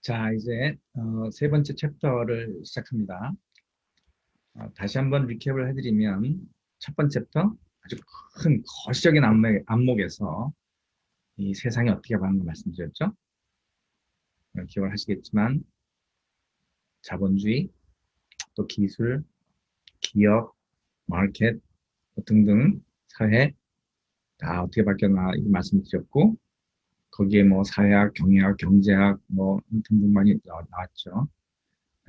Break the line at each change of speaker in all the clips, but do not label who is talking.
자, 이제 세 번째 챕터를 시작합니다. 다시 한번 리캡을 해드리면 첫 번째 챕터 아주 큰 거시적인 안목에서 이 세상이 어떻게 가는가 말씀드렸죠. 기억을 하시겠지만 자본주의, 또 기술, 기업, 마켓 등등 사회 다 어떻게 바뀌었나 이 말씀드렸고 거기에 뭐 사회학, 경제학, 경제학 뭐 등등 많이 나왔죠.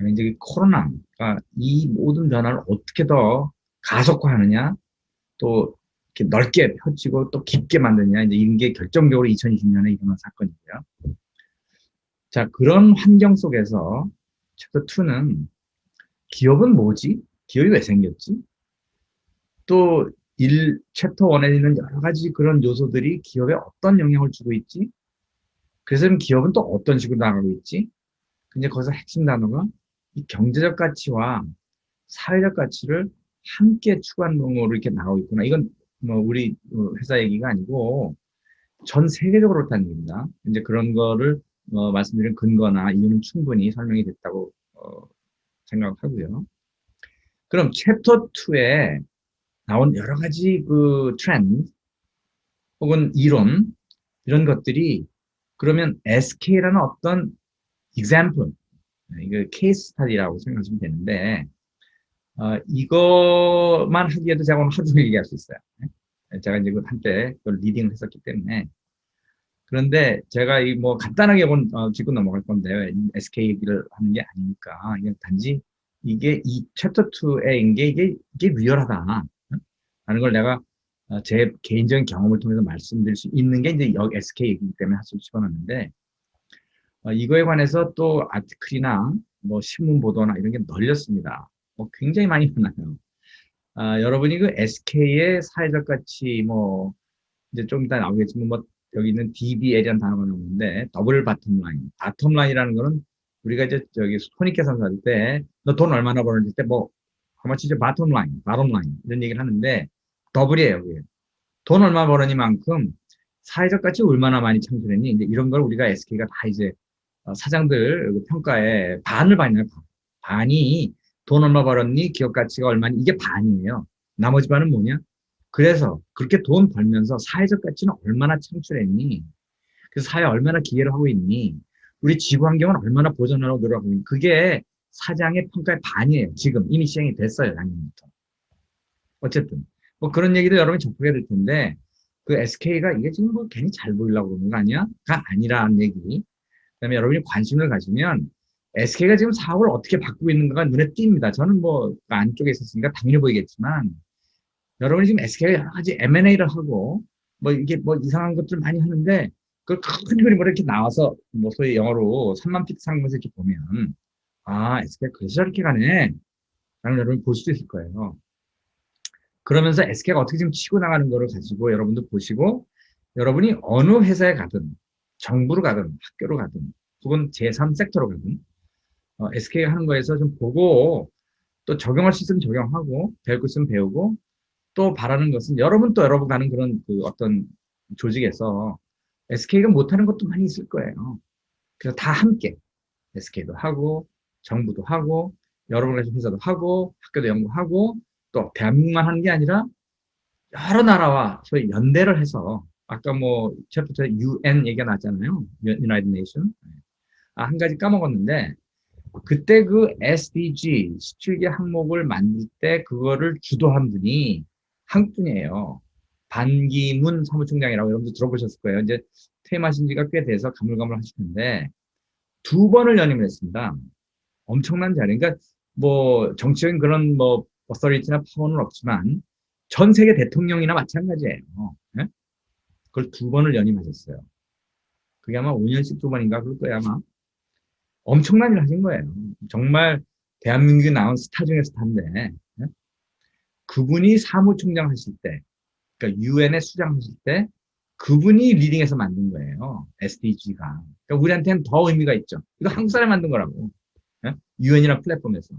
이제 이 코로나가 이 모든 변화를 어떻게 더 가속화하느냐, 또 이렇게 넓게 펼치고 또 깊게 만드냐, 이제 이런 게 결정적으로 2020년에 일어난 사건이고요. 자, 그런 환경 속에서 챕터 2는 기업은 뭐지? 기업이 왜 생겼지? 또 챕터 1에 있는 여러 가지 그런 요소들이 기업에 어떤 영향을 주고 있지? 그래서 기업은 또 어떤 식으로 나가고 있지? 근데 거기서 핵심 단어가 이 경제적 가치와 사회적 가치를 함께 추구하는 방법으로 이렇게 나오고 있구나. 이건 뭐 우리 회사 얘기가 아니고 전 세계적으로 그렇다는 얘기입니다. 이제 그런 거를 말씀드린 근거나 이유는 충분히 설명이 됐다고 생각하고요. 그럼 챕터 2에 나온 여러 가지 그 트렌드 혹은 이론 이런 것들이 그러면 SK라는 어떤 example, 이거 케이스 스타디라고 생각하시면 되는데 이것만 하기에도 제가 오늘 하루 종일 얘기할 수 있어요. 제가 이제 한때 그걸 리딩을 했었기 때문에. 그런데 제가 이 뭐 간단하게 짚고 넘어갈 건데요. SK 얘기를 하는 게 아니니까. 그냥 단지 이게 이 챕터 2에 이게 리얼하다. 라는 걸 내가 제 개인적인 경험을 통해서 말씀드릴 수 있는 게 이제 여기 SK 얘기이기 때문에 할수 집어넣는데 이거에 관해서 또 아티클이나 뭐 신문 보도나 이런 게 널렸습니다. 굉장히 많이 많아요. 여러분이 그 SK의 사회적 가치, 뭐, 이제 좀 이따 나오겠지만, 뭐, 여기 있는 DBL이라는 단어가 나오는데, 더블 바텀 라인. 바텀 라인이라는 거는 우리가 이제 저기 손익계산 할 때, 너 돈 얼마나 버는지 때, 뭐, 아마치 이제 바텀 라인, 바텀 라인, 이런 얘기를 하는데, 더블이에요, 그게. 돈 얼마 버느니만큼 사회적 가치 얼마나 많이 창출했니? 이제 이런 걸 우리가 SK가 다 이제 사장들 그 평가에 반을 받나요? 반이 돈 얼마 벌었니? 기업 가치가 얼마니? 이게 반이에요. 나머지 반은 뭐냐? 그래서 그렇게 돈 벌면서 사회적 가치는 얼마나 창출했니? 그래서 사회에 얼마나 기여를 하고 있니? 우리 지구 환경은 얼마나 보존하려고 노력하고 있니? 그게 사장의 평가의 반이에요. 지금 이미 시행이 됐어요. 작년부터. 어쨌든 뭐 그런 얘기도 여러분이 접하게 될 텐데 그 SK가 이게 지금 뭐 괜히 잘 보이려고 그러는 거 아니야?가 아니라는 얘기. 그다음에 여러분이 관심을 가지면 SK가 지금 사업을 어떻게 바꾸고 있는가가 눈에 띕니다. 저는 뭐 안쪽에 있었으니까 당연히 보이겠지만 여러분이 지금 SK가 여러 가지 M&A를 하고 뭐 이게 뭐 이상한 것들 많이 하는데 그 큰 그림으로 이렇게 나와서 뭐 소위 영어로 3만 피트 상에서 이렇게 보면 SK가 그래서 저렇게 가네 라는 여러분이 볼 수도 있을 거예요. 그러면서 SK가 어떻게 지금 치고 나가는 거를 가지고 여러분도 보시고 여러분이 어느 회사에 가든 정부로 가든 학교로 가든 혹은 제3섹터로 가든 SK가 하는 거에서 좀 보고 또 적용할 수 있으면 적용하고 배울 거 있으면 배우고 또 바라는 것은 여러분 또 여러분 가는 그런 그 어떤 조직에서 SK가 못하는 것도 많이 있을 거예요. 그래서 다 함께 SK도 하고 정부도 하고 여러분 같은 회사도 하고 학교도 연구하고 또 대한민국만 하는 게 아니라 여러 나라와 소위 연대를 해서 아까 뭐 챕터 UN 얘기가 나왔잖아요. United Nation. 한 가지 까먹었는데 그때 그 SDG 17개 항목을 만들 때 그거를 주도한 분이 한국 분이에요. 반기문 사무총장이라고 여러분들 들어보셨을 거예요. 이제 퇴임하신 지가 꽤 돼서 가물가물하실 텐데 두 번을 연임을 했습니다. 엄청난 자리. 그러니까 뭐 정치적인 그런 뭐 어서리티나 파워는 없지만 전 세계 대통령이나 마찬가지예요. 네? 그걸 두 번을 연임하셨어요. 그게 아마 5년씩 두 번인가 그럴 거예요 아마. 엄청난 일을 하신 거예요. 정말 대한민국에 나온 스타 중에 스타인데 네? 그분이 사무총장 하실 때 그러니까 유엔의 수장 하실 때 그분이 리딩해서 만든 거예요. SDG가. 그러니까 우리한테는 더 의미가 있죠. 이거 한국 사람이 만든 거라고. 유엔이라는 플랫폼에서.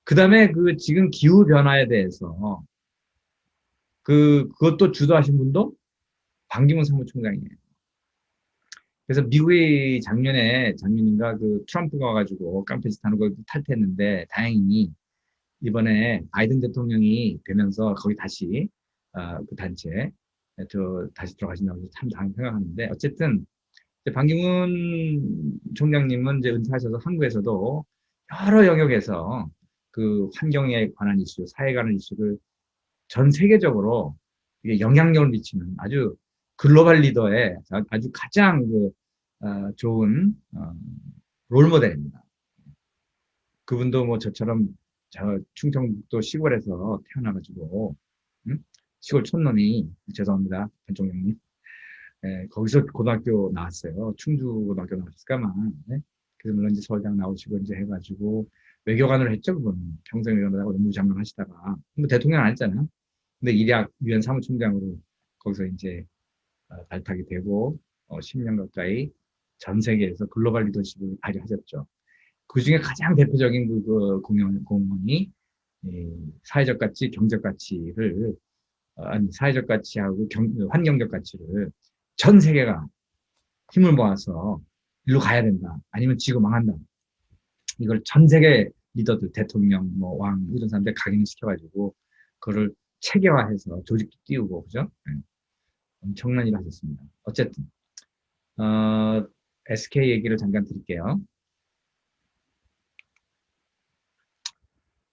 그 다음에 그 지금 기후 변화에 대해서 그것도 주도하신 분도 반기문 사무총장이에요. 그래서 미국이 작년인가 그 트럼프가 와가지고 깡패 짓하는 거 탈퇴했는데 다행히 이번에 바이든 대통령이 되면서 거기 다시 그 단체에 다시 들어가신다고 해서 참 다행 생각하는데 어쨌든 이제 반기문 총장님은 이제 은퇴하셔서 한국에서도 여러 영역에서 그 환경에 관한 이슈, 사회에 관한 이슈를 전 세계적으로 이게 영향력을 미치는 아주 글로벌 리더의 아주 가장 좋은 롤모델입니다. 그분도 뭐 저처럼 저 충청북도 시골에서 태어나가지고 시골 촌놈이 죄송합니다, 반 총장님. 거기서 고등학교 나왔어요. 충주 고등학교 나왔을까만. 네? 그래서 물론 이제 서울대학 나오시고 이제 해가지고 외교관으로 했죠, 그분. 평생 외교관을 하고 노무장관 하시다가. 뭐 대통령 안 했잖아요. 근데 일약 유엔 사무총장으로 거기서 이제 발탁이 되고 10년 가까이 전 세계에서 글로벌 리더십을 발휘하셨죠. 그 중에 가장 대표적인 공헌이 사회적 가치, 경제적 가치를 아니 사회적 가치하고 환경적 가치를 전 세계가 힘을 모아서 일로 가야 된다. 아니면 지구 망한다. 이걸 전 세계 리더들, 대통령, 뭐 왕 이런 사람들 각인을 시켜가지고 그거를 체계화해서 조직도 띄우고 그죠? 네. 엄청난 일을 하셨습니다. 어쨌든 SK 얘기를 잠깐 드릴게요.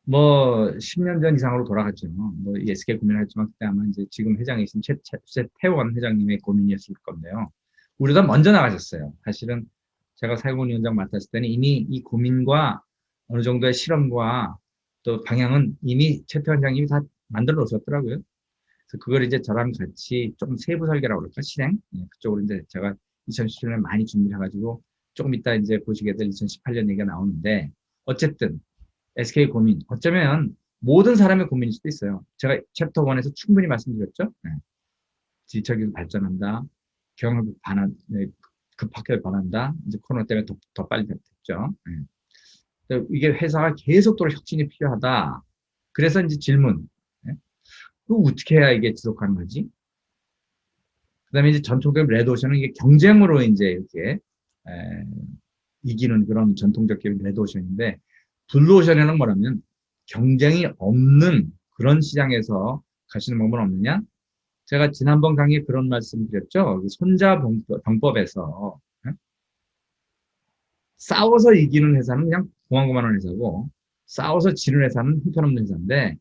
뭐 10년 전 이상으로 돌아갔죠. 뭐 SK 고민을 했지만 그때 아마 이제 지금 회장이신 최태원 회장님의 고민이었을 건데요. 우리가 먼저 나가셨어요. 사실은 제가 사회공헌위원장 맡았을 때는 이미 이 고민과 어느 정도의 실험과 또 방향은 이미 최태원 회장님이 다 만들어 놓으셨더라고요. 그래서 그걸 이제 저랑 같이 조금 세부 설계라고 그럴까 실행 그쪽으로 이제 제가 2017년에 많이 준비를 해가지고 조금 이따 이제 보시게 될 2018년 얘기가 나오는데 어쨌든 SK 고민 어쩌면 모든 사람의 고민일 수도 있어요. 제가 챕터 1에서 충분히 말씀드렸죠. 네. 지적이 발전한다. 경험을 급하게 변한다. 이제 코로나 때문에 더 빨리 됐죠. 네. 이게 회사가 계속적으로 혁신이 필요하다. 그래서 이제 질문. 네. 그 어떻게 해야 이게 지속 가능하지? 그다음에 이제 전통적인 레드오션은 이게 경쟁으로 이제 이렇게 이기는 그런 전통적 기업이 레드오션인데 블루오션에는 뭐냐면 경쟁이 없는 그런 시장에서 가시는 방법은 없느냐? 제가 지난번 강의에 그런 말씀 드렸죠. 손자병법에서 싸워서 이기는 회사는 그냥 고만고만한 회사고 싸워서 지는 회사는 형편없는 회사인데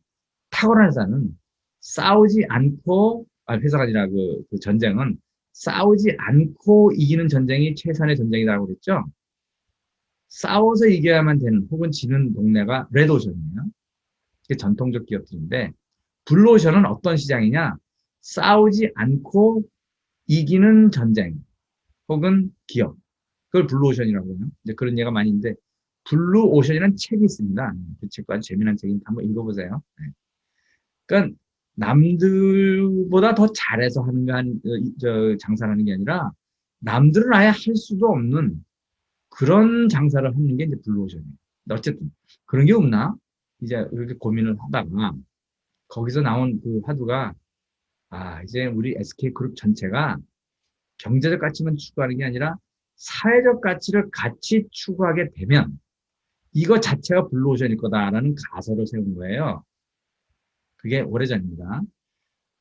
탁월한 회사는 싸우지 않고 회사가 아니라 그 전쟁은 싸우지 않고 이기는 전쟁이 최선의 전쟁이라고 그랬죠. 싸워서 이겨야만 되는 혹은 지는 동네가 레드오션이에요. 이게 전통적 기업들인데 블루오션은 어떤 시장이냐? 싸우지 않고 이기는 전쟁 혹은 기업. 그걸 블루오션이라고 해요. 이제 그런 예가 많이 있는데 블루오션이라는 책이 있습니다. 그 책도 아주 재미난 책이니까 한번 읽어보세요. 네. 그러니까 남들보다 더 잘해서 하는 장사를 하는 게 아니라 남들은 아예 할 수도 없는 그런 장사를 하는 게 이제 블루오션이에요. 어쨌든 그런 게 없나? 이제 이렇게 고민을 하다가 거기서 나온 그 화두가 이제 우리 SK그룹 전체가 경제적 가치만 추구하는 게 아니라 사회적 가치를 같이 추구하게 되면 이거 자체가 블루오션일 거다라는 가설을 세운 거예요. 그게 오래전입니다.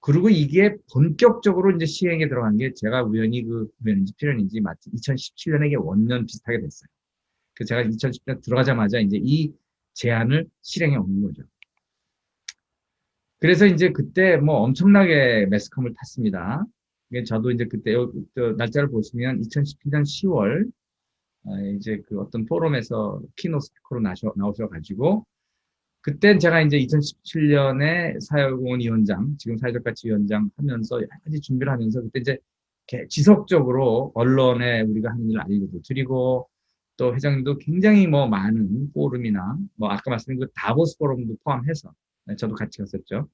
그리고 이게 본격적으로 이제 시행에 들어간 게 제가 우연인지 필연인지 마치 2017년에 이게 원년 비슷하게 됐어요. 그래서 제가 2010년 들어가자마자 이제 이 제안을 실행해 온 거죠. 그래서 이제 그때 뭐 엄청나게 매스컴을 탔습니다. 저도 이제 그때 날짜를 보시면 2017년 10월 이제 그 어떤 포럼에서 키노 스피커로 나오셔가지고 그땐 제가 이제 2017년에 사회공헌위원장, 지금 사회적가치위원장 하면서 여러 가지 준비를 하면서 그때 이제 지속적으로 언론에 우리가 하는 일을 알리고 드리고 또 회장님도 굉장히 뭐 많은 포럼이나 뭐 아까 말씀드린 그 다보스 포럼도 포함해서 저도 같이 갔었죠.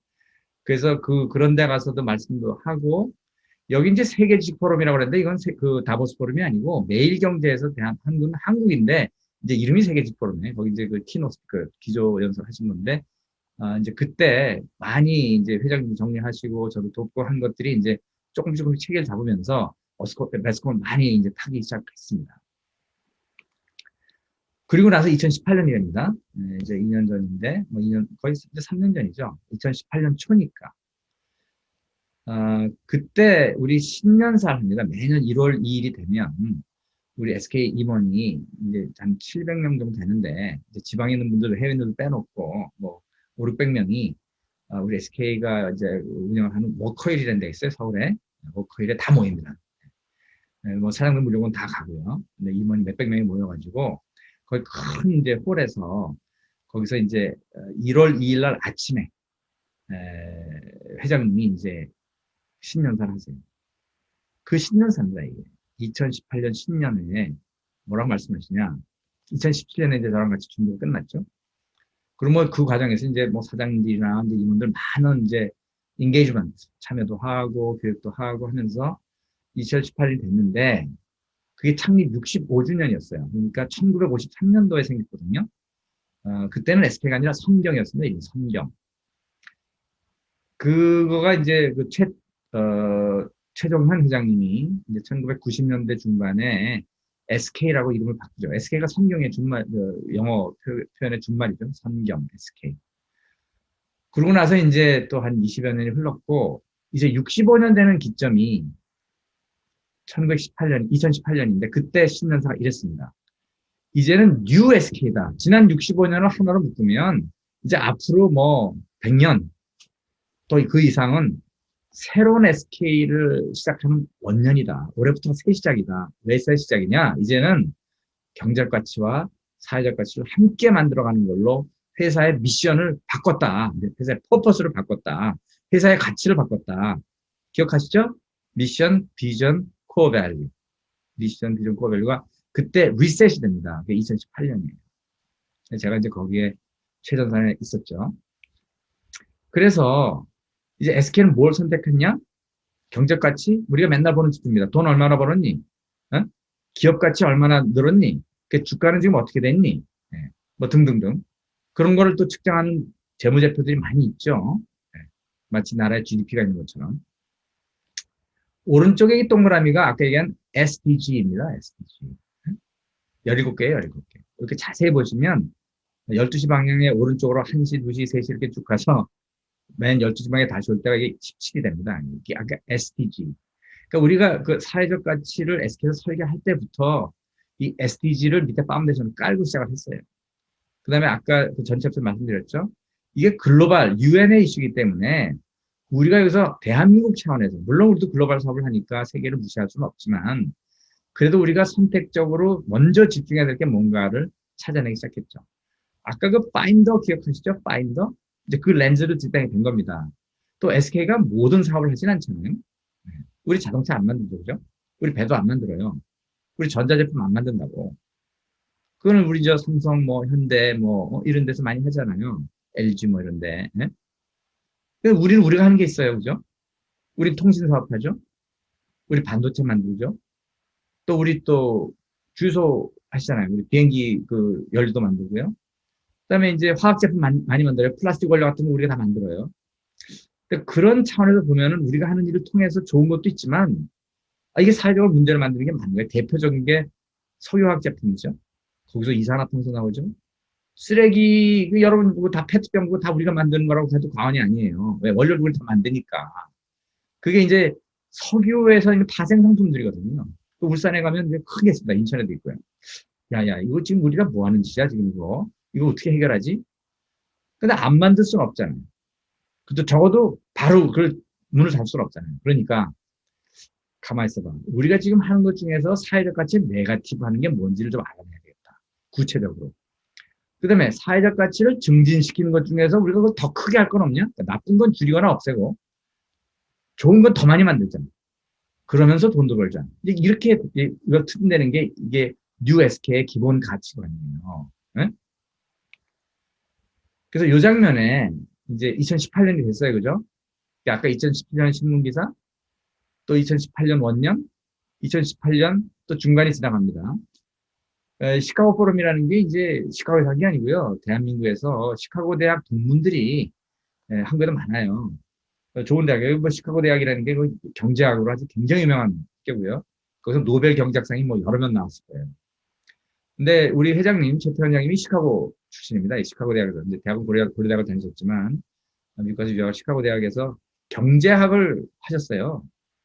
그래서 그런 데 가서도 말씀도 하고 여기 이제 세계주식 포럼이라고 그랬는데 이건 그 다보스 포럼이 아니고 매일경제에서 대한 한국인데 이제 이름이 세계주식 포럼이에요. 거기 이제 그 키노 스피커 기조 연설 하신 건데 이제 그때 많이 이제 회장님 정리하시고 저도 돕고 한 것들이 이제 조금씩 체계를 잡으면서 매스컴을 많이 이제 타기 시작했습니다. 그리고 나서 2018년이 됩니다. 이제 2년 전인데, 뭐 2년, 거의 이제 3년 전이죠. 2018년 초니까. 그때 우리 신년사를 합니다. 매년 1월 2일이 되면, 우리 SK 임원이 이제 한 700명 정도 되는데, 이제 지방에 있는 분들, 해외 있는 분들 빼놓고, 뭐, 5, 600명이, 우리 SK가 이제 운영하는 워커힐이라는 데 있어요, 서울에. 워커힐에 다 모입니다. 뭐, 사장들 무조건 다 가고요. 근데 임원이 몇백 명이 모여가지고, 거기 큰 이제 홀에서, 거기서 이제 1월 2일 날 아침에, 회장님이 이제 신년사를 하세요. 그 신년사입니다, 이게. 2018년 신년에 뭐라고 말씀하시냐. 2017년에 이제 저랑 같이 준비가 끝났죠. 그러면 그 과정에서 이제 뭐 사장님들이나 이제 임원들 많은 이제 인게이지먼트, 참여도 하고 교육도 하고 하면서 2018년이 됐는데 그게 창립 65주년이었어요. 그러니까 1953년도에 생겼거든요. 그때는 SK가 아니라 성경이었습니다. 이 성경. 그거가 이제 그 최종현 회장님이 이제 1990년대 중반에 SK라고 이름을 바꾸죠. SK가 성경의 준말, 영어 표현의 준말이죠. 성경, SK. 그러고 나서 이제 또 한 20여 년이 흘렀고, 이제 65년 되는 기점이 2018년인데, 그때 신년사가 이랬습니다. 이제는 뉴 SK다. 지난 65년을 하나로 묶으면, 이제 앞으로 뭐 100년, 또 그 이상은 새로운 SK를 시작하는 원년이다. 올해부터 새 시작이다. 왜 새 시작이냐? 이제는 경제적 가치와 사회적 가치를 함께 만들어가는 걸로 회사의 미션을 바꿨다. 회사의 퍼포스를 바꿨다. 회사의 가치를 바꿨다. 기억하시죠? 미션, 비전, 코어 밸류. 미션, 비전, 코어 밸류가 그때 리셋이 됩니다. 그게 2018년이에요. 제가 이제 거기에 최전선에 있었죠. 그래서 이제 SK는 뭘 선택했냐? 경제적 가치? 우리가 맨날 보는 지표입니다. 돈 얼마나 벌었니? 어? 기업 가치 얼마나 늘었니? 그 주가는 지금 어떻게 됐니? 네. 뭐 등등등. 그런 거를 또 측정하는 재무제표들이 많이 있죠. 네. 마치 나라의 GDP가 있는 것처럼. 오른쪽에 이 동그라미가 아까 얘기한 SDG입니다. SDG. 17개예요, 17개. 이렇게 자세히 보시면 12시 방향의 오른쪽으로 1시, 2시, 3시 이렇게 쭉 가서 맨 12시 방에 다시 올 때가 이게 17이 됩니다. 이게 아까 SDG. 그러니까 우리가 그 사회적 가치를 SK에서 설계할 때부터 이 SDG를 밑에 파운데이션을 깔고 시작을 했어요. 그 다음에 아까 그 전체 앞에서 말씀드렸죠. 이게 글로벌 UN의 이슈이기 때문에 우리가 여기서 대한민국 차원에서 물론 우리도 글로벌 사업을 하니까 세계를 무시할 수는 없지만 그래도 우리가 선택적으로 먼저 집중해야 될 게 뭔가를 찾아내기 시작했죠. 아까 그 파인더 기억하시죠? 파인더? 이제 그 렌즈를 뒷땅이 된 겁니다. 또 SK가 모든 사업을 하진 않잖아요. 우리 자동차 안 만들죠, 그죠? 우리 배도 안 만들어요. 우리 전자제품 안 만든다고. 그거는 우리 저 삼성, 뭐 현대, 뭐 이런 데서 많이 하잖아요. LG 뭐 이런데. 예? 우리는 우리가 하는 게 있어요, 그죠? 우리 통신 사업 하죠. 우리 반도체 만들죠. 또 우리 또 주유소 하시잖아요. 우리 비행기 그 연료도 만들고요. 그다음에 이제 화학 제품 많이 만들어요. 플라스틱 원료 같은 거 우리가 다 만들어요. 그런 차원에서 보면은 우리가 하는 일을 통해서 좋은 것도 있지만 이게 사회적으로 문제를 만드는 게 맞는 거예요. 대표적인 게 석유화학 제품이죠. 거기서 이산화탄소 나오죠. 쓰레기 여러분 그거 다 페트병 그거 다 우리가 만드는 거라고 해도 과언이 아니에요. 왜 원료를 우리 다 만드니까. 그게 이제 석유에서 파생 상품들이거든요. 또 울산에 가면 이제 크게 있습니다. 인천에도 있고요. 야야 이거 지금 우리가 뭐 하는 짓이야 지금 이거 어떻게 해결하지? 근데 안 만들 수는 없잖아요. 그래도 적어도 바로 그 문을 닫을 수는 없잖아요. 그러니까 가만히 있어봐. 우리가 지금 하는 것 중에서 사회적 가치 네거티브 하는 게 뭔지를 좀 알아내야 되겠다. 구체적으로. 그 다음에 사회적 가치를 증진시키는 것 중에서 우리가 그걸 더 크게 할 건 없냐? 그러니까 나쁜 건 줄이거나 없애고 좋은 건 더 많이 만들잖아. 그러면서 돈도 벌자. 이렇게 이걸 특定되는 게 이게 뉴 SK의 기본 가치관이에요. 네? 그래서 이 장면에 이제 2018년이 됐어요. 그죠? 아까 2017년 신문기사, 또 2018년 원년, 2018년 또 중간이 지나갑니다. 시카고 포럼이라는 게 이제 시카고에서 한 게 아니고요. 대한민국에서 시카고 대학 동문들이 한국에도 많아요. 좋은 대학, 여기 뭐 시카고 대학이라는 게 경제학으로 아주 굉장히 유명한 학교고요. 거기서 노벨 경제학상이 뭐 여러 명 나왔을 거예요. 근데 우리 회장님, 최태원 회장님이 시카고 출신입니다. 이 시카고 대학에서 이제 대학은 고려대학을 다니셨지만 미국에서 유학을 시카고 대학에서 경제학을 하셨어요.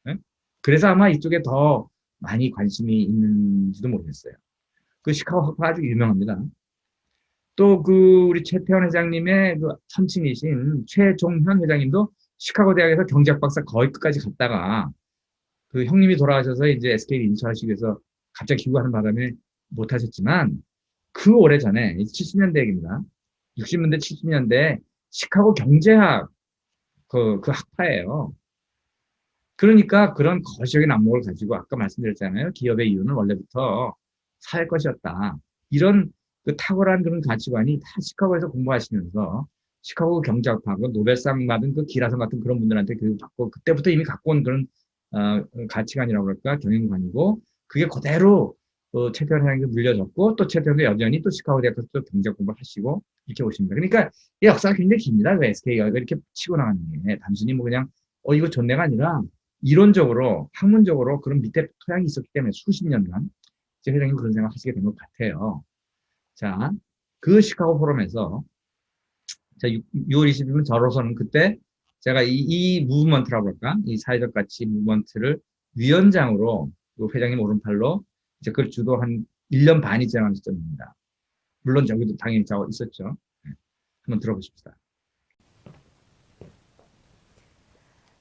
예? 그래서 아마 이쪽에 더 많이 관심이 있는지도 모르겠어요. 그 시카고 학파 아주 유명합니다. 또 그 우리 최태원 회장님의 그 선친이신 최종현 회장님도 시카고 대학에서 경제학 박사 거의 끝까지 갔다가 그 형님이 돌아가셔서 이제 SK를 인수하시기 위해서 갑자기 귀국하는 바람에 못하셨지만 그 오래전에 70년대 얘기입니다. 60년대, 70년대 시카고 경제학 그 학파예요. 그러니까 그런 거시적인 안목을 가지고 아까 말씀드렸잖아요. 기업의 이유는 원래부터 사회 것이었다. 이런 그 탁월한 그런 가치관이 다 시카고에서 공부하시면서 시카고 경제학파고 노벨상 받은 그 기라성 같은 그런 분들한테 교육받고 그때부터 이미 갖고 온 그런 가치관이라고 할까 경영관이고 그게 그대로 최태원 회장님께 물려졌고 또 최태원도 여전히 또 시카고 대학에서 또 경제학 공부를 하시고 이렇게 오십니다. 그러니까 이 역사가 굉장히 깁니다. 그 SK가 이렇게 치고 나가는 게 단순히 뭐 그냥 이거 좋네가 아니라 이론적으로 학문적으로 그런 밑에 토양이 있었기 때문에 수십 년간 제 회장님 그런 생각 하시게 된 것 같아요. 자, 그 시카고 포럼에서 자, 6월 20일은 저로서는 그때 제가 이 무브먼트라고 할까? 이 사회적 가치 무브먼트를 위원장으로 그 회장님 오른팔로 이제 그걸 주도한 1년 반이 지난 시점입니다. 물론 저기도 당연히 저 있었죠. 한번 들어보십시다.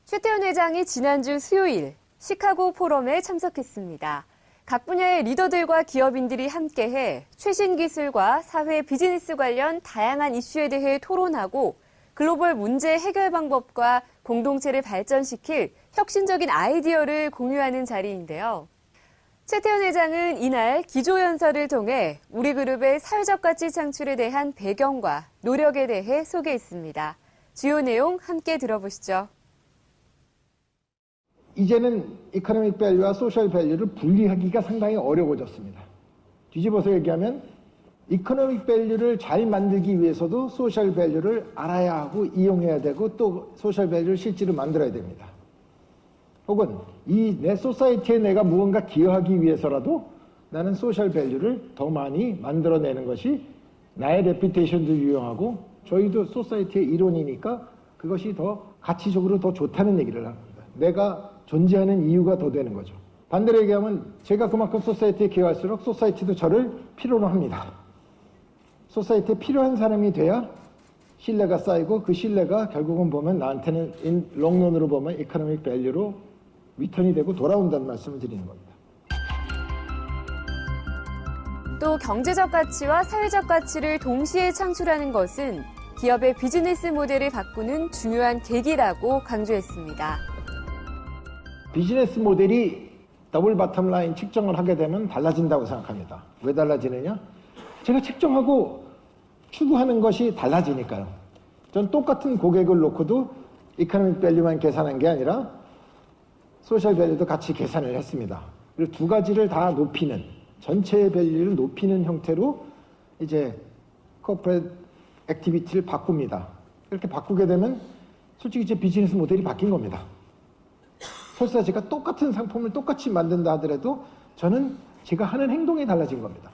최태원 회장이 지난주 수요일 시카고 포럼에 참석했습니다. 각 분야의 리더들과 기업인들이 함께해 최신 기술과 사회 비즈니스 관련 다양한 이슈에 대해 토론하고 글로벌 문제 해결 방법과 공동체를 발전시킬 혁신적인 아이디어를 공유하는 자리인데요. 최태원 회장은 이날 기조연설을 통해 우리 그룹의 사회적 가치 창출에 대한 배경과 노력에 대해 소개했습니다. 주요 내용 함께 들어보시죠.
이제는 이코노믹 밸류와 소셜 밸류를 분리하기가 상당히 어려워졌습니다. 뒤집어서 얘기하면 이코노믹 밸류를 잘 만들기 위해서도 소셜 밸류를 알아야 하고 이용해야 되고 또 소셜 밸류를 실제로 만들어야 됩니다. 혹은 이 내 소사이티에 내가 무언가 기여하기 위해서라도 나는 소셜 밸류를 더 많이 만들어내는 것이 나의 레피테이션도 유용하고 저희도 소사이티의 일원이니까 그것이 더 가치적으로 더 좋다는 얘기를 합니다. 내가 존재하는 이유가 더 되는 거죠. 반대로 얘기하면 제가 그만큼 소사이티에 기여할수록 소사이티도 저를 필요로 합니다. 소사이티에 필요한 사람이 돼야 신뢰가 쌓이고 그 신뢰가 결국은 보면 나한테는 롱런으로 보면 이코노믹 밸류로 리턴이 되고 돌아온다는 말씀을 드리는 겁니다.
또 경제적 가치와 사회적 가치를 동시에 창출하는 것은 기업의 비즈니스 모델을 바꾸는 중요한 계기라고 강조했습니다.
비즈니스 모델이 더블 바텀 라인 측정을 하게 되면 달라진다고 생각합니다. 왜 달라지느냐? 제가 측정하고 추구하는 것이 달라지니까요. 전 똑같은 고객을 놓고도 이코노믹 밸류만 계산한 게 아니라 소셜 밸류도 같이 계산을 했습니다. 그리고 두 가지를 다 높이는, 전체의 밸류를 높이는 형태로 이제 코퍼레이트 액티비티를 바꿉니다. 이렇게 바꾸게 되면 솔직히 제 비즈니스 모델이 바뀐 겁니다. 설사 제가 똑같은 상품을 똑같이 만든다 하더라도 저는 제가 하는 행동이 달라진 겁니다.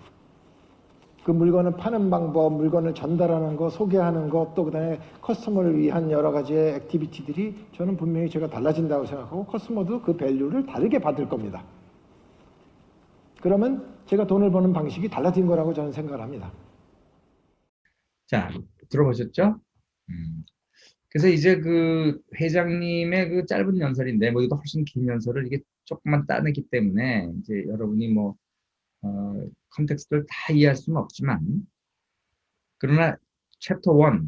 그 물건을 파는 방법, 물건을 전달하는 거, 소개하는 것, 또 그다음에 커스터머를 위한 여러 가지의 액티비티들이 저는 분명히 제가 달라진다고 생각하고 커스터머도 그 밸류를 다르게 받을 겁니다. 그러면 제가 돈을 버는 방식이 달라진 거라고 저는 생각을 합니다.
자, 들어보셨죠? 그래서 이제 그 회장님의 그 짧은 연설인데, 뭐 이것도 훨씬 긴 연설을 이게 조금만 따냈기 때문에, 이제 여러분이 뭐, 컨텍스트를 다 이해할 수는 없지만, 그러나 챕터 1,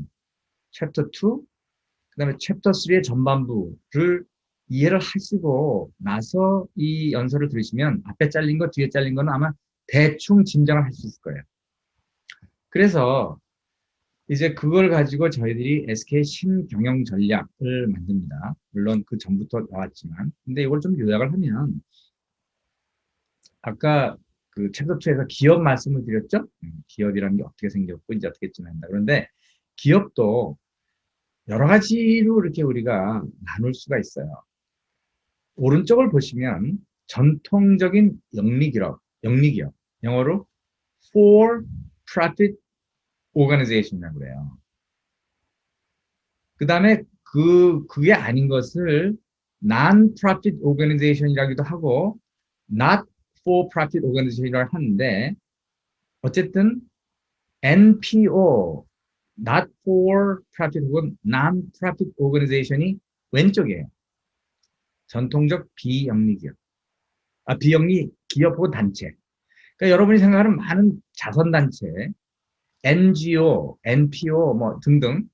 챕터 2, 그 다음에 챕터 3의 전반부를 이해를 하시고 나서 이 연설을 들으시면 앞에 잘린 거, 뒤에 잘린 거는 아마 대충 짐작을 할 수 있을 거예요. 그래서 이제 그걸 가지고 저희들이 SK 신경영 전략을 만듭니다. 물론 그 전부터 나왔지만. 근데 이걸 좀 요약을 하면, 아까 그 챕터 2에서 기업 말씀을 드렸죠? 기업이라는 게 어떻게 생겼고, 이제 어떻게 진행한다. 그런데 기업도 여러 가지로 이렇게 우리가 나눌 수가 있어요. 오른쪽을 보시면 전통적인 영리기업, 영어로 for profit organization이라고 그래요. 그 다음에 그게 아닌 것을 non-profit organization이라기도 하고 not for profit organization이라고 하는데 어쨌든 NPO, not for profit 혹은 non-profit organization이 왼쪽이에요. 전통적 비영리 기업 혹은 단체. 그러니까 여러분이 생각하는 많은 자선단체, NGO, NPO 뭐 등등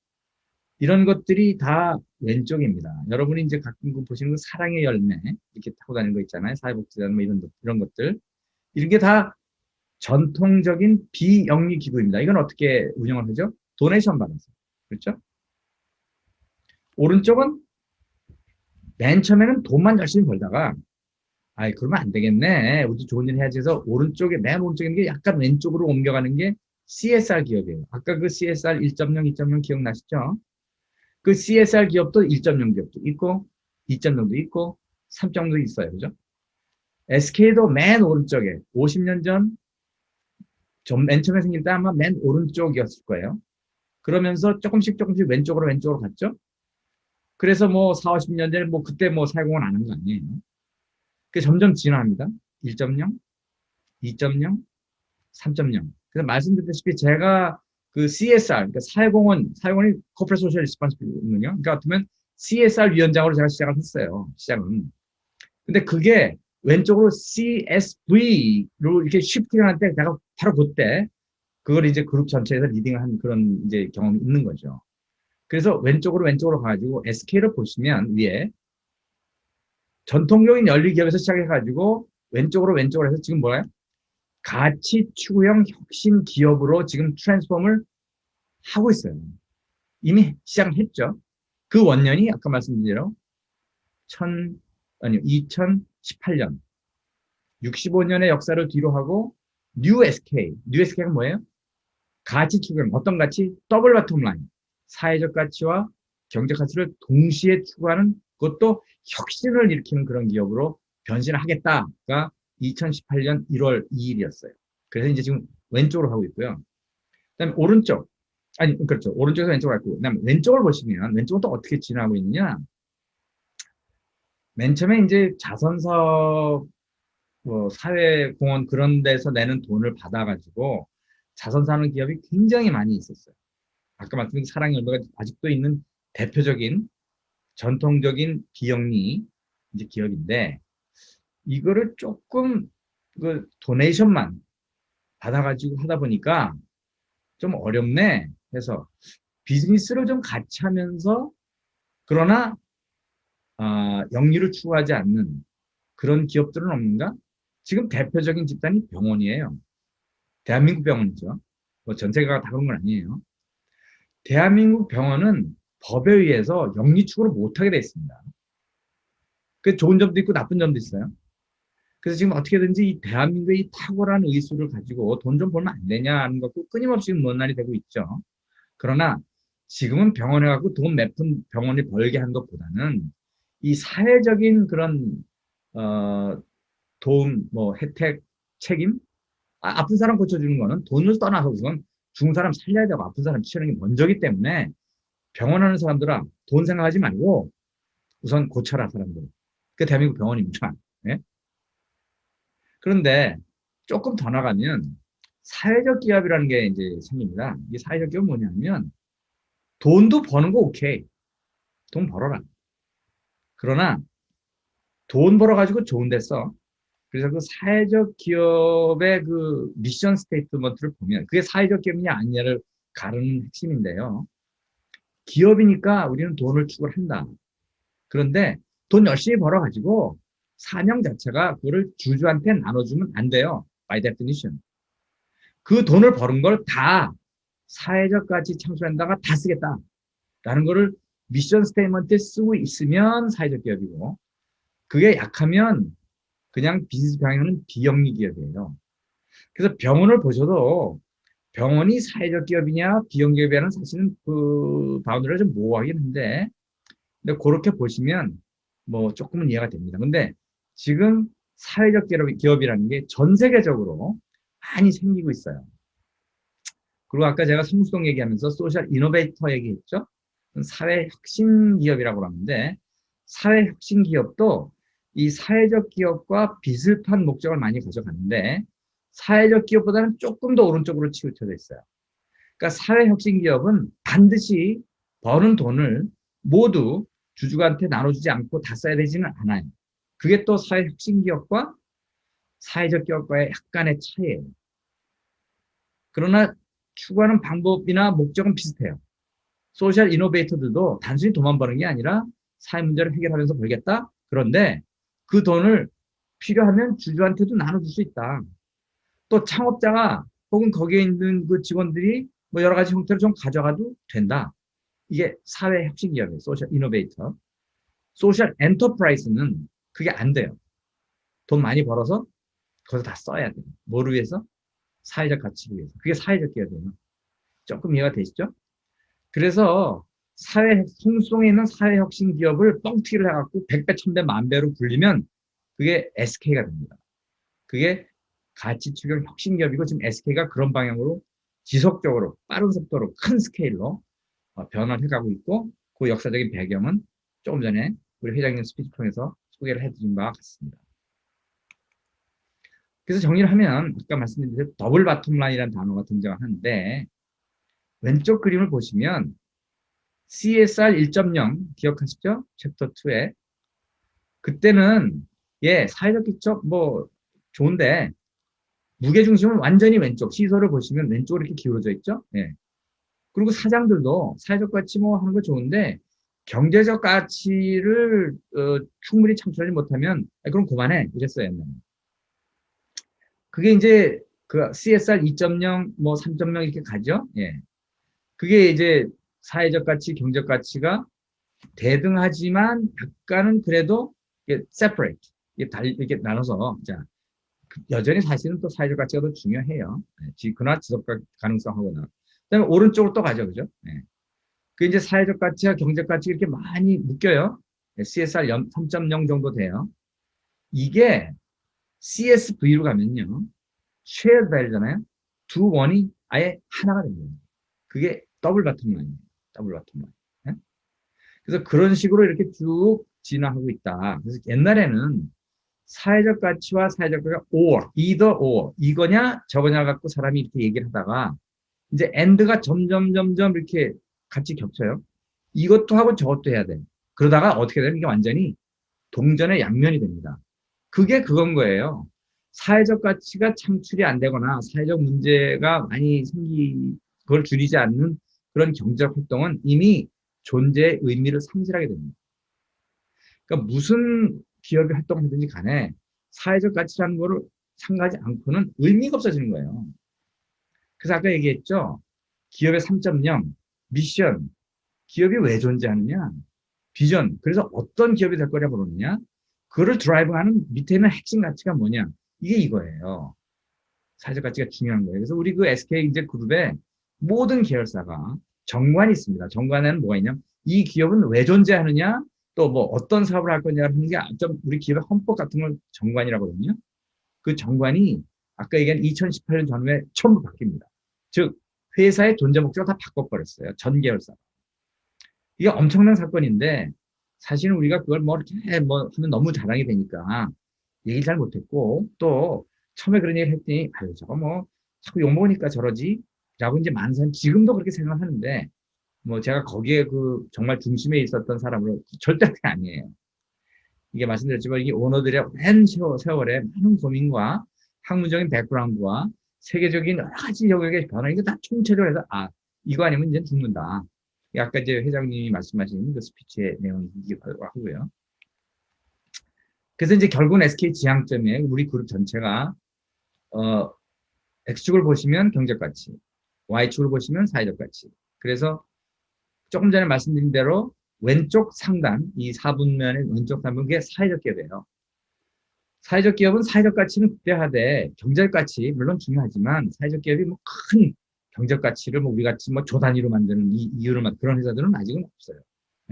이런 것들이 다 왼쪽입니다. 여러분이 이제 가끔 보시는 그 사랑의 열매 이렇게 타고 다니는 거 있잖아요. 사회복지단 뭐 이런 것들. 이런 게 다 전통적인 비영리 기구입니다. 이건 어떻게 운영을 하죠? 도네이션 받아서. 그렇죠? 오른쪽은 맨 처음에는 돈만 열심히 벌다가 아이 그러면 안 되겠네. 우리도 좋은 일 해야지 해서 맨 오른쪽에 있는 게 약간 왼쪽으로 옮겨가는 게 CSR 기업이에요. 아까 그 CSR 1.0, 2.0 기억나시죠? 그 CSR 기업도 1.0 기업도 있고 2.0도 있고 3.0도 있어요. 그죠? SK도 맨 오른쪽에 50년 전 맨 처음에 생길 때 아마 맨 오른쪽이었을 거예요. 그러면서 조금씩 왼쪽으로 갔죠? 그래서 뭐 4, 50년 전에 뭐 그때 뭐 사회공헌 안 한 거 아니에요. 그 점점 진화합니다. 1.0, 2.0, 3.0. 그래서 말씀드렸다시피 제가 그 CSR, 그러니까 사회공헌이 Corporate Social Responsibility거든요. 그러니까 어쩌면 CSR 위원장으로 제가 시작을 했어요. 시작은. 근데 그게 왼쪽으로 CSV로 이렇게 쉬프트를 할 때 내가 바로 그때 그걸 이제 그룹 전체에서 리딩을 한 그런 이제 경험이 있는 거죠. 그래서 왼쪽으로 가가지고 SK를 보시면 위에 전통적인 연리기업에서 시작해가지고 왼쪽으로 해서 지금 뭐예요? 가치 추구형 혁신 기업으로 지금 트랜스폼을 하고 있어요. 이미 시작을 했죠. 그 원년이 아까 말씀드린 대로 2018년 65년의 역사를 뒤로 하고 뉴 SK가 뭐예요? 가치 추구형, 어떤 가치? 더블 바텀 라인. 사회적 가치와 경제 가치를 동시에 추구하는 그것도 혁신을 일으키는 그런 기업으로 변신을 하겠다가 2018년 1월 2일이었어요. 그래서 이제 지금 왼쪽으로 하고 있고요. 그다음에 그렇죠. 오른쪽에서 왼쪽으로 갔고, 그다음에 왼쪽을 보시면 왼쪽은 또 어떻게 진화하고 있느냐? 맨 처음에 이제 자선사업, 뭐 사회공헌 그런 데서 내는 돈을 받아가지고 자선사하는 기업이 굉장히 많이 있었어요. 아까 말씀드린 사랑의 열매가 아직도 있는 대표적인 전통적인 비영리 이제 기업인데 이거를 조금 그 도네이션만 받아가지고 하다 보니까 좀 어렵네 해서 비즈니스를 좀 같이 하면서 그러나 영리를 추구하지 않는 그런 기업들은 없는가? 지금 대표적인 집단이 병원이에요. 대한민국 병원이죠. 뭐 전 세계가 다 그런 건 아니에요. 대한민국 병원은 법에 의해서 영리 추구를 못하게 돼 있습니다. 그 좋은 점도 있고 나쁜 점도 있어요. 그래서 지금 어떻게든지 이 대한민국의 이 탁월한 의수를 가지고 돈 좀 벌면 안 되냐 하는 것도 끊임없이 논란이 되고 있죠. 그러나 지금은 병원에 가고 돈 몇 푼 병원이 벌게 한 것보다는 이 사회적인 그런 도움, 뭐 혜택, 책임, 아픈 사람 고쳐주는 거는 돈을 떠나서 우선 죽은 사람 살려야 되고 아픈 사람 치료하는 게 먼저기 때문에 병원 하는 사람들아 돈 생각하지 말고 우선 고쳐라 사람들. 그 대한민국 병원입니다. 네? 그런데 조금 더 나가면 사회적 기업이라는 게 이제 생깁니다. 이 사회적 기업은 뭐냐면 돈도 버는 거 오케이. 돈 벌어라. 그러나 돈 벌어가지고 좋은 데 써. 그래서 그 사회적 기업의 그 미션 스테이트먼트를 보면 그게 사회적 기업이냐 아니냐를 가르는 핵심인데요. 기업이니까 우리는 돈을 추구를 한다. 그런데 돈 열심히 벌어가지고 사명 자체가 그거를 주주한테 나눠주면 안 돼요. By definition. 그 돈을 버는 걸 다 사회적 가치 창출한다가 다 쓰겠다. 라는 거를 미션 스테이트먼트에 쓰고 있으면 사회적 기업이고 그게 약하면 그냥 비즈니스 방향은 비영리 기업이에요. 그래서 병원을 보셔도 병원이 사회적 기업이냐 비용 기업이냐는 사실은 그 바운더리를 좀 모호하긴 한데, 근데 그렇게 보시면 뭐 조금은 이해가 됩니다. 근데 지금 사회적 기업이라는 게 전 세계적으로 많이 생기고 있어요. 그리고 아까 제가 성수동 얘기하면서 소셜 이노베이터 얘기했죠. 사회 혁신 기업이라고 하는데, 사회 혁신 기업도 이 사회적 기업과 비슷한 목적을 많이 가져가는데, 사회적 기업보다는 조금 더 오른쪽으로 치우쳐져 있어요. 그러니까 사회 혁신 기업은 반드시 버는 돈을 모두 주주한테 나눠주지 않고 다 써야 되지는 않아요. 그게 또 사회 혁신 기업과 사회적 기업과의 약간의 차이예요. 그러나 추구하는 방법이나 목적은 비슷해요. 소셜 이노베이터들도 단순히 돈만 버는 게 아니라 사회 문제를 해결하면서 벌겠다. 그런데 그 돈을 필요하면 주주한테도 나눠줄 수 있다. 또 창업자가 혹은 거기에 있는 그 직원들이 뭐 여러 가지 형태로 좀 가져가도 된다. 이게 사회 혁신 기업이에요. 소셜 이노베이터. 소셜 엔터프라이즈는 그게 안 돼요. 돈 많이 벌어서 거기서 다 써야 돼요. 뭐를 위해서? 사회적 가치를 위해서. 그게 사회적 기업이에요. 조금 이해가 되시죠? 그래서 성수동에 있는 사회혁신 기업을 뻥튀기를 해갖고 100배, 1000배, 만배로 불리면 그게 SK가 됩니다. 그게 가치 추경 혁신 기업이고, 지금 SK가 그런 방향으로 지속적으로 빠른 속도로 큰 스케일로 변화를 해가고 있고, 그 역사적인 배경은 조금 전에 우리 회장님 스피치 통해서 소개를 해드린 바와 같습니다. 그래서 정리를 하면 아까 말씀드린 대로 더블 바텀라인이라는 단어가 등장하는데, 왼쪽 그림을 보시면 CSR 1.0 기억하시죠? 챕터 2에. 그때는 사회적 기업 뭐 좋은데 무게중심은 완전히 왼쪽, 시설을 보시면 왼쪽으로 이렇게 기울어져 있죠? 예. 그리고 사장들도 사회적 가치 뭐 하는 거 좋은데 경제적 가치를 충분히 창출하지 못하면 그럼 그만해 이랬어요, 옛날에. 그게 이제 그 CSR 2.0 뭐 3.0 이렇게 가죠? 예. 그게 이제 사회적 가치, 경제적 가치가 대등하지만 약간은 그래도 separate, 이렇게 나눠서, 자, 여전히 사실은 또 사회적 가치가 더 중요해요. 그러나 지속 가능성하거나. 그다음에 오른쪽으로 또 가죠, 그죠? 네. 그 이제 사회적 가치와 경제적 가치 이렇게 많이 묶여요. CSR 3.0 정도 돼요. 이게 CSV로 가면요, shared value잖아요. 두 원이 아예 하나가 됩니다. 그게 더블 바텀 라인이에요. 더블 바텀 라인. 네? 그래서 그런 식으로 이렇게 쭉 진화하고 있다. 그래서 옛날에는 사회적 가치와 사회적 가치가 either or, 이거냐 저거냐 갖고 사람이 이렇게 얘기를 하다가 이제 and가 점점 이렇게 같이 겹쳐요. 이것도 하고 저것도 해야 돼. 그러다가 어떻게 되면 이게 완전히 동전의 양면이 됩니다. 그게 그건 거예요. 사회적 가치가 창출이 안 되거나 사회적 문제가 많이 그걸 줄이지 않는 그런 경제적 활동은 이미 존재의 의미를 상실하게 됩니다. 그러니까 무슨 기업이 활동하든지 간에 사회적 가치라는 거를 상가하지 않고는 의미가 없어지는 거예요. 그래서 아까 얘기했죠. 기업의 3.0, 미션, 기업이 왜 존재하느냐, 비전, 그래서 어떤 기업이 될 거냐 모르느냐, 그거를 드라이브하는 밑에 있는 핵심 가치가 뭐냐, 이게 이거예요. 사회적 가치가 중요한 거예요. 그래서 우리 그 SK 이제 그룹에 모든 계열사가 정관이 있습니다. 정관에는 뭐가 있냐면 이 기업은 왜 존재하느냐, 또 뭐 어떤 사업을 할 거냐 하는 게 좀 우리 기업의 헌법 같은 걸 정관이라고 하거든요. 그 정관이 아까 얘기한 2018년 전후에 전부 바뀝니다. 즉 회사의 존재 목적을 다 바꿔버렸어요. 전 계열사. 이게 엄청난 사건인데 사실은 우리가 그걸 뭐 이렇게 뭐 하면 너무 자랑이 되니까 얘기 잘 못했고, 또 처음에 그런 얘기를 했더니 아유 저거 뭐 자꾸 욕먹으니까 저러지 라고 이제 많은 사람 지금도 그렇게 생각하는데, 뭐 제가 거기에 그 정말 중심에 있었던 사람으로 절대 아니에요. 이게 말씀드렸지만 이게 오너들의 오랜 세월의 많은 고민과 학문적인 백그라운드와 세계적인 여러 가지 영역의 변화, 이거 다 총체적으로 해서 이거 아니면 이제 죽는다. 아까 이제 회장님이 말씀하신 그 스피치의 내용이기도 하고요. 그래서 이제 결국은 SK 지향점에 우리 그룹 전체가 X축을 보시면 경제적 가치, Y축을 보시면 사회적 가치. 그래서 조금 전에 말씀드린 대로 왼쪽 상단, 이 4분면의 왼쪽 상단, 그게 사회적 기업이에요. 사회적 기업은 사회적 가치는 극대화돼 경제적 가치 물론 중요하지만 사회적 기업이 뭐 큰 경제 가치를 뭐 우리 같이 뭐 조 단위로 만드는 이유를 그런 회사들은 아직은 없어요.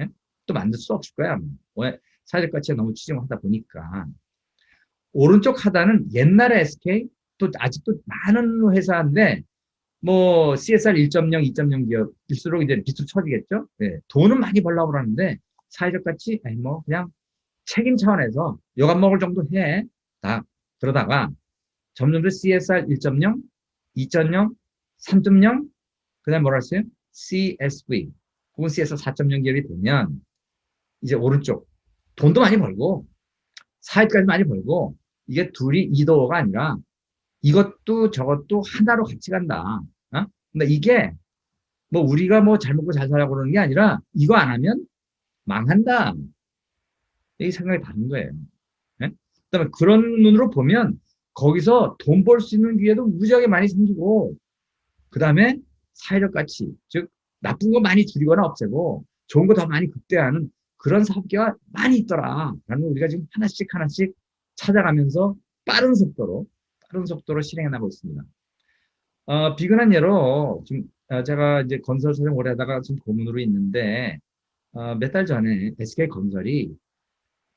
예? 또 만들 수 없을 거야. 왜? 사회적 가치가 너무 추정하다 보니까. 오른쪽 하단은 옛날에 SK, 또 아직도 많은 회사인데, 뭐, CSR 1.0, 2.0 기업일수록 이제 비슷 처지겠죠? 네. 돈은 많이 벌려고 그러는데, 사회적 가치, 아니, 뭐, 그냥 책임 차원에서 여간 먹을 정도 해. 다. 그러다가, 점점 더 CSR 1.0, 2.0, 3.0, 그 다음에 뭐라 했어요? CSV, 혹은 CSR 4.0 기업이 되면, 이제 오른쪽, 돈도 많이 벌고, 사회까지 많이 벌고, 이게 둘이 이도어가 아니라, 이것도 저것도 하나로 같이 간다. 어? 근데 이게 뭐 우리가 뭐 잘 먹고 잘 살라고 그러는 게 아니라 이거 안 하면 망한다. 이 생각이 다른 거예요. 예? 그다음에 그런 눈으로 보면 거기서 돈 벌 수 있는 기회도 무지하게 많이 생기고 그다음에 사회적 가치, 즉 나쁜 거 많이 줄이거나 없애고 좋은 거 더 많이 극대화하는 그런 사업계가 많이 있더라. 라는 걸 우리가 지금 하나씩 하나씩 찾아가면서 빠른 속도로 실행해 나가고 있습니다. 비근한 예로 지금 제가 이제 건설 사정 오래 하다가 지금 고문으로 있는데 몇 달 전에 SK건설이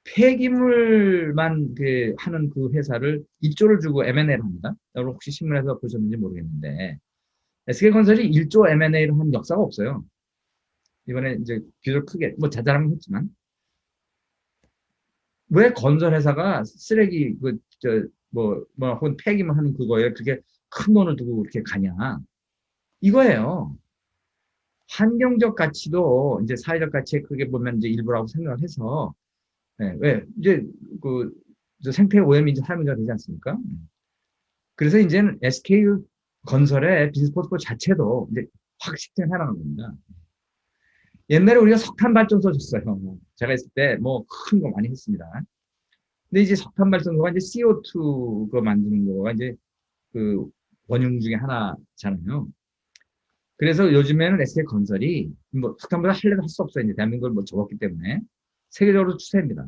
폐기물만 하는 그 회사를 1조를 주고 M&A를 합니다. 여러분 혹시 신문에서 보셨는지 모르겠는데 SK건설이 1조 M&A를 한 역사가 없어요. 이번에 이제 비교적 크게 뭐 자잘하긴 했지만 왜 건설회사가 쓰레기 혹은 폐기물 하는 그거에 그렇게 큰 돈을 두고 그렇게 가냐 이거예요. 환경적 가치도 이제 사회적 가치에 크게 보면 이제 일부라고 생각을 해서 왜 이제 그 생태 오염이 이제 삶 문제가 되지 않습니까? 그래서 이제는 SK 건설의 비즈니스 포트폴리오 자체도 이제 확 식전해 나가는 겁니다. 옛날에 우리가 석탄 발전소 줬어요. 제가 있을 때 뭐 큰 거 많이 했습니다. 근데 이제 석탄 발전소가 이제 CO2 그 만드는 거가 이제 그 원흉 중에 하나잖아요. 그래서 요즘에는 SK건설이 뭐 석탄보다 할래도 할 수 없어요. 이제 대한민국을 뭐 접었기 때문에 세계적으로 추세입니다.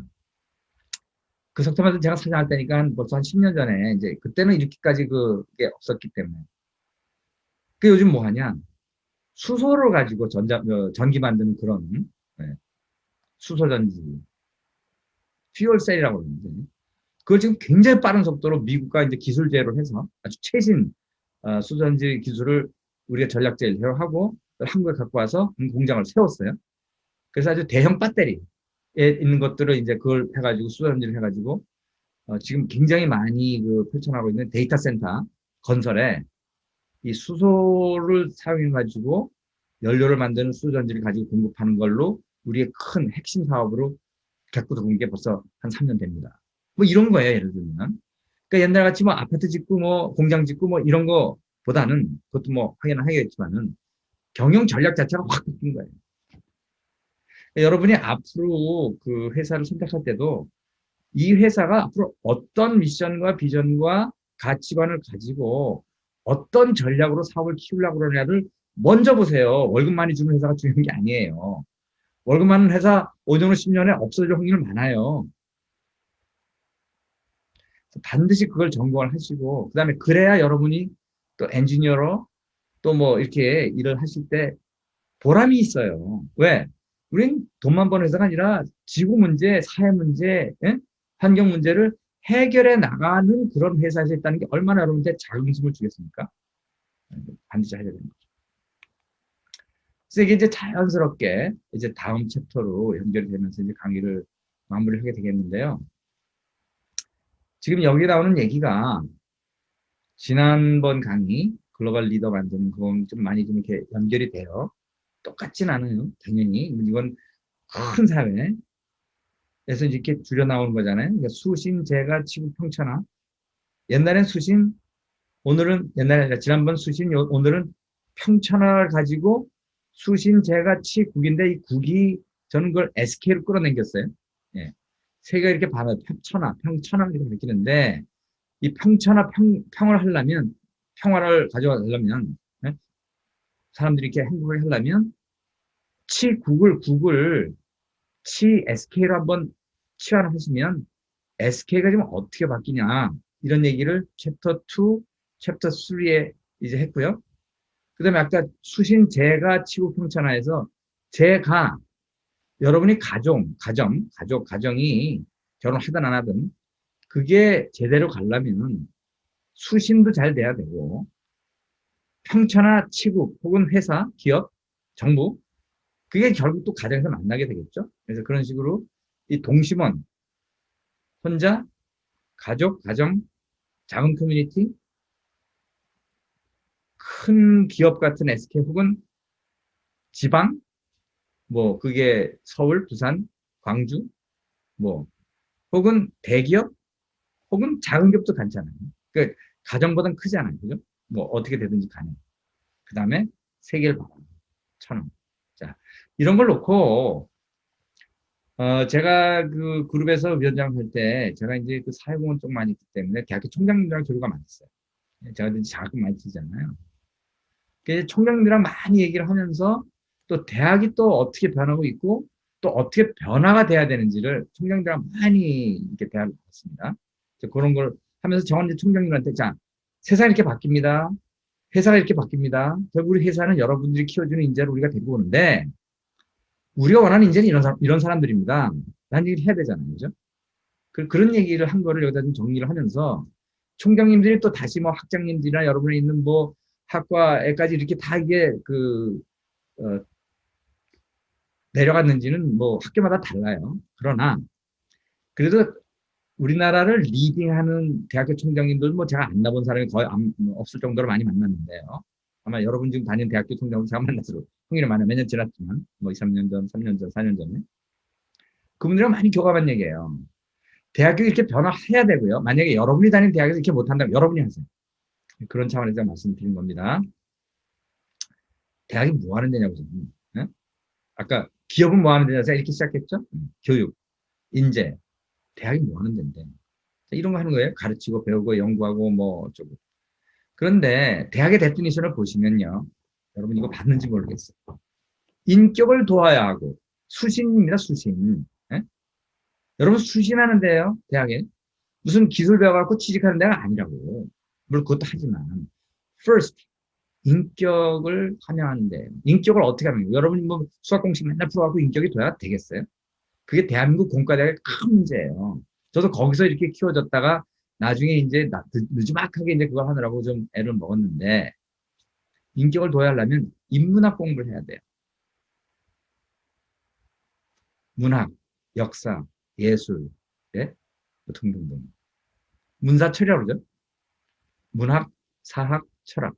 그 석탄발전 제가 사장할 때니까 벌써 한 10년 전에 이제 그때는 이렇게까지 그게 없었기 때문에. 그 요즘 뭐 하냐? 수소를 가지고 전기 만드는 그런 수소전지, 퓨얼셀이라고 그러는데 그걸 지금 굉장히 빠른 속도로 미국과 이제 기술 제휴를 해서 아주 최신 수소전지 기술을 우리가 전략 제휴를 하고 한국에 갖고 와서 공장을 세웠어요. 그래서 아주 대형 배터리에 있는 것들을 이제 그걸 해가지고 수소전지를 해가지고 지금 굉장히 많이 펼쳐나가고 있는 데이터 센터 건설에 이 수소를 사용해가지고 연료를 만드는 수소전지를 가지고 공급하는 걸로 우리의 큰 핵심 사업으로 갖고 들어온 게 벌써 한 3년 됩니다. 뭐 이런 거예요, 예를 들면. 그러니까 옛날 같이 뭐 아파트 짓고 뭐 공장 짓고 뭐 이런 거보다는 그것도 뭐 하긴 하겠지만은 경영 전략 자체가 확 바뀐 거예요. 그러니까 여러분이 앞으로 그 회사를 선택할 때도 이 회사가 앞으로 어떤 미션과 비전과 가치관을 가지고 어떤 전략으로 사업을 키우려고 그러냐를 먼저 보세요. 월급 많이 주는 회사가 중요한 게 아니에요. 월급 많은 회사 5년 후 10년에 없어질 확률 많아요. 반드시 그걸 전공을 하시고 그다음에 그래야 여러분이 또 엔지니어로 또 뭐 이렇게 일을 하실 때 보람이 있어요. 왜? 우린 돈만 버는 회사가 아니라 지구 문제, 사회 문제, 환경 문제를 해결해 나가는 그런 회사에서 있다는 게 얼마나 여러분한테 자긍심을 주겠습니까? 반드시 해야 되는 거죠. 그래서 이게 이제 자연스럽게 이제 다음 챕터로 연결이 되면서 이제 강의를 마무리하게 되겠는데요. 지금 여기 나오는 얘기가 지난번 강의 글로벌 리더 만드는 그건 좀 많이 좀 이렇게 연결이 돼요. 똑같진 않아요. 당연히 이건 큰 사회에서 이렇게 줄여 나오는 거잖아요. 그러니까 수신, 재가, 치국, 평천화. 옛날엔 수신, 오늘은 옛날에 지난번 수신, 오늘은 평천화를 가지고 수신, 재가, 치, 국인데 이 국이 저는 그걸 SK로 끌어당겼어요. 예. 세 개가 이렇게 봐요. 평천화 이렇게 느끼는데 이 평천화 평을 하려면 평화를 가져가려면 사람들이 이렇게 행복을 하려면 국을 SK로 한번 치환을 하시면 SK가 지금 어떻게 바뀌냐 이런 얘기를 챕터 2, 챕터 3에 이제 했고요. 그다음에 아까 수신 제가 치국 평천하에서 제가 여러분이 가정이 결혼하든 안 하든 그게 제대로 가려면 수신도 잘 돼야 되고 평천하 치국 혹은 회사, 기업, 정부 그게 결국 또 가정에서 만나게 되겠죠. 그래서 그런 식으로 이 동심원, 혼자, 가족, 가정, 작은 커뮤니티, 큰 기업 같은 SK 혹은 지방, 뭐 그게 서울, 부산, 광주, 뭐 혹은 대기업, 혹은 작은 기업도 괜찮아요. 그 가정보단 크잖아요, 그죠? 뭐 어떻게 되든지 간에. 그 다음에 세계를 봐라, 1,000원. 자, 이런 걸 놓고 제가 그 그룹에서 위원장 할 때 제가 이제 그 사회공헌 쪽 많이 있기 때문에 대학교 총장님들이랑 교류가 많았어요. 제가 이제 자금 많이 치잖아요. 그 총장님들이랑 많이 얘기를 하면서 또 대학이 또 어떻게 변하고 있고 또 어떻게 변화가 돼야 되는지를 총장들이랑 많이 이렇게 대화를 했습니다. 그런 걸 하면서 정원재 총장님한테 자 세상이 이렇게 바뀝니다. 회사가 이렇게 바뀝니다. 결국 우리 회사는 여러분들이 키워주는 인재를 우리가 데리고 오는데 우리가 원하는 인재는 이런 사람들입니다. 라는 얘기를 해야 되잖아요. 그죠? 그런 얘기를 한 거를 여기다 좀 정리를 하면서 총장님들이 또 다시 뭐 학장님들이나 여러분이 있는 뭐 학과에까지 이렇게 다 이게 어, 내려갔는지는 뭐 학교마다 달라요. 그러나 그래도 우리나라를 리딩하는 대학교 총장님들 뭐 제가 안 나본 사람이 거의 없을 정도로 많이 만났는데요. 아마 여러분 지금 다니는 대학교 총장도 제가 만났을 확률이 많아요. 몇 년 지났지만 뭐 2, 3년 전, 3년 전, 4년 전에 그분들이랑 많이 교감한 얘기예요. 대학교 이렇게 변화해야 되고요. 만약에 여러분이 다니는 대학에서 이렇게 못한다면 여러분이 하세요. 그런 차원에서 말씀드린 겁니다. 대학이 뭐 하는 데냐고 지금. 네? 아까 기업은 뭐 하는 데냐고 이렇게 시작했죠. 교육, 인재, 대학이 뭐 하는 데인데. 이런 거 하는 거예요. 가르치고 배우고 연구하고 뭐 어쩌고. 그런데 대학의 데피니션을 보시면요. 여러분 이거 봤는지 모르겠어요. 인격을 도와야 하고 수신입니다. 수신. 예? 여러분 수신하는데요. 대학에. 무슨 기술 배워갖고 취직하는 데가 아니라고. 물론 그것도 하지만 first 인격을 함양하는데 인격을 어떻게 하는 거예요? 여러분이 뭐 수학 공식 맨날 풀어갖고 인격이 돼야 되겠어요? 그게 대한민국 공과대학의 큰 문제예요. 저도 거기서 이렇게 키워졌다가 나중에 이제 늦지막하게 이제 그걸 하느라고 좀 애를 먹었는데 인격을 둬야 하려면 인문학 공부를 해야 돼요. 문학, 역사, 예술, 예? 등등등. 문사철이라고 그러죠. 문학, 사학, 철학.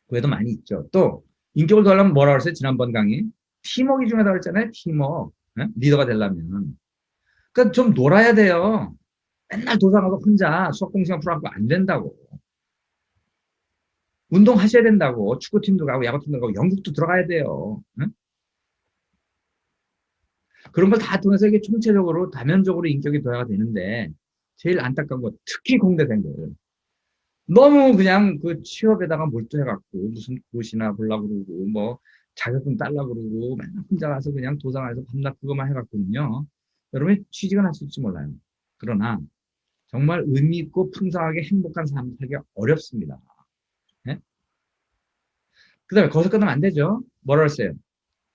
그 외에도 많이 있죠. 또 인격을 더하려면 뭐라고 했어요? 지난번 강의. 팀워크 중요하다고 했잖아요. 팀워크. 예? 리더가 되려면. 그러니까 좀 놀아야 돼요. 맨날 도서관에서 혼자 수학 공시간 풀어갖고 안 된다고. 운동하셔야 된다고. 축구팀도 가고 야구팀도 가고 연극도 들어가야 돼요. 응? 그런 걸 다 통해서 이게 총체적으로 다면적으로 인격이 도야가 되는데 제일 안타까운 거 특히 공대생들 너무 그냥 그 취업에다가 몰두해갖고 무슨 그것이나 보려고 그러고 뭐 자격증 따려고 그러고 맨날 혼자 가서 그냥 도서관에서 밤낮 그것만 해갖고는요. 여러분이 취직은 하실지 몰라요. 그러나 정말 의미 있고 풍성하게 행복한 삶을 살기가 어렵습니다. 네? 그 다음에 거기서 끝나면 안 되죠. 뭐라 했어요?